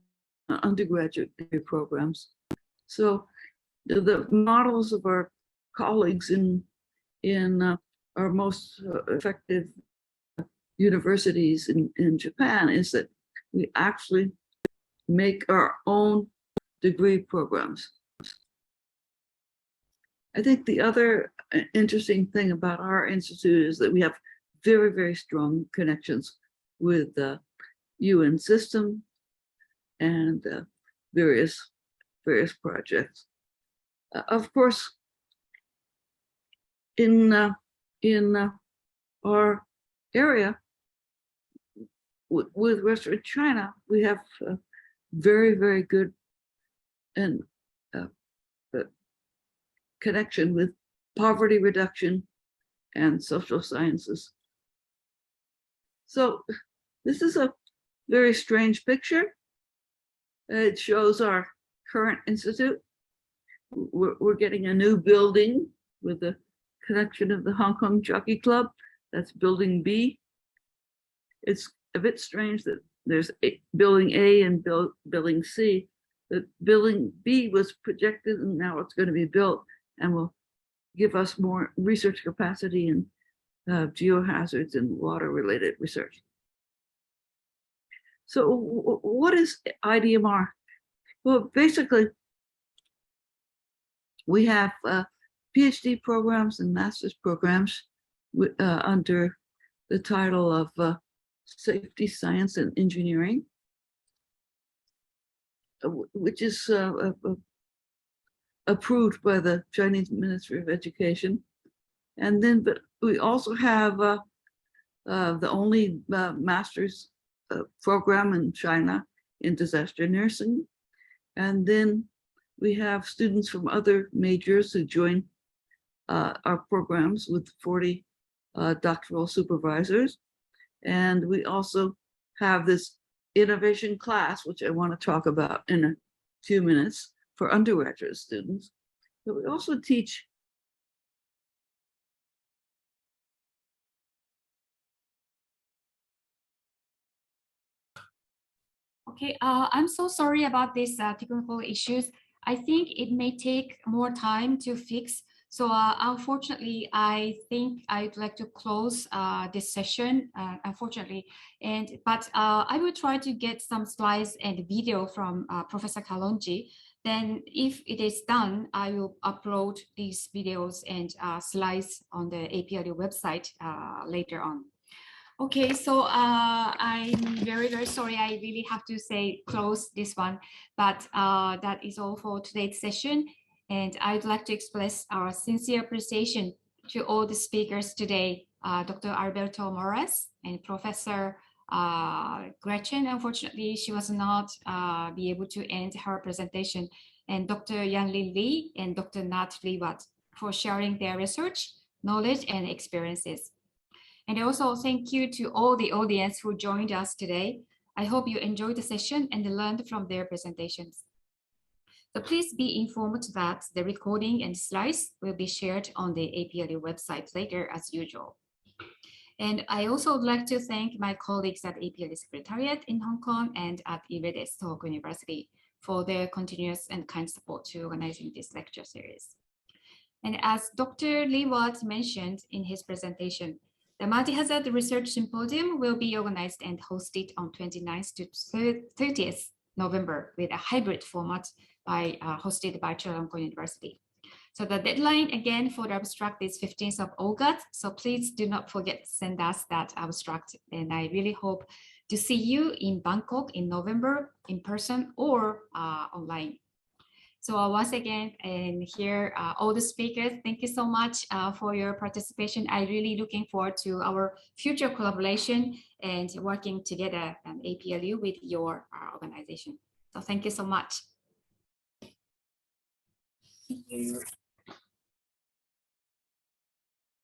Speaker 7: on undergraduate degree programs. So the models of our colleagues in our most effective universities in Japan is that we actually make our own degree programs. I think the other interesting thing about our institute is that we have very strong connections with UN system and various projects. Of course, in our area with Western China, we have very, very good and connection with poverty reduction and social sciences. So this is a very strange picture. It shows our current institute. We're getting a new building with the connection of the Hong Kong Jockey Club. That's building B. It's a bit strange that there's building A and building C. The building B was projected and now it's going to be built and will give us more research capacity in geohazards and water related research. So what is IDMR? Well, basically, we have PhD programs and master's programs under the title of Safety, Science, and Engineering, which is approved by the Chinese Ministry of Education. And then, but we also have the only master's program in China in disaster nursing. And then we have students from other majors who join our programs with 40 doctoral supervisors. And we also have this innovation class, which I want to talk about in a few minutes for undergraduate students. But we also teach
Speaker 1: Okay, I'm so sorry about these technical issues. I think it may take more time to fix. So unfortunately, I think I'd like to close this session, unfortunately. But I will try to get some slides and video from Professor Kalonji. Then if it is done, I will upload these videos and slides on the APRU website later on. Okay, so I'm very, very sorry. I really have to say close this one, but that is all for today's session. And I'd like to express our sincere appreciation to all the speakers today, Dr. Alberto Morales and Professor Gretchen. Unfortunately, she was not be able to end her presentation, and Dr. Yanlin Lee and Dr. Nat Liwat for sharing their research, knowledge, and experiences. And also thank you to all the audience who joined us today. I hope you enjoyed the session and learned from their presentations. So please be informed that the recording and slides will be shared on the APRU website later as usual. And I also would like to thank my colleagues at APRU Secretariat in Hong Kong and at IREDES Tohoku University for their continuous and kind support to organizing this lecture series. And as Dr. Lee Watt mentioned in his presentation, the Multi-Hazard Research Symposium will be organized and hosted on 29th to 30th November with a hybrid format hosted by Chulalongkorn University. So the deadline again for the abstract is 15th of August. So please do not forget to send us that abstract. And I really hope to see you in Bangkok in November in person or online. So once again, and here, all the speakers, thank you so much for your participation. I'm really looking forward to our future collaboration and working together at APRU with your organization. So thank you so much. Thank you.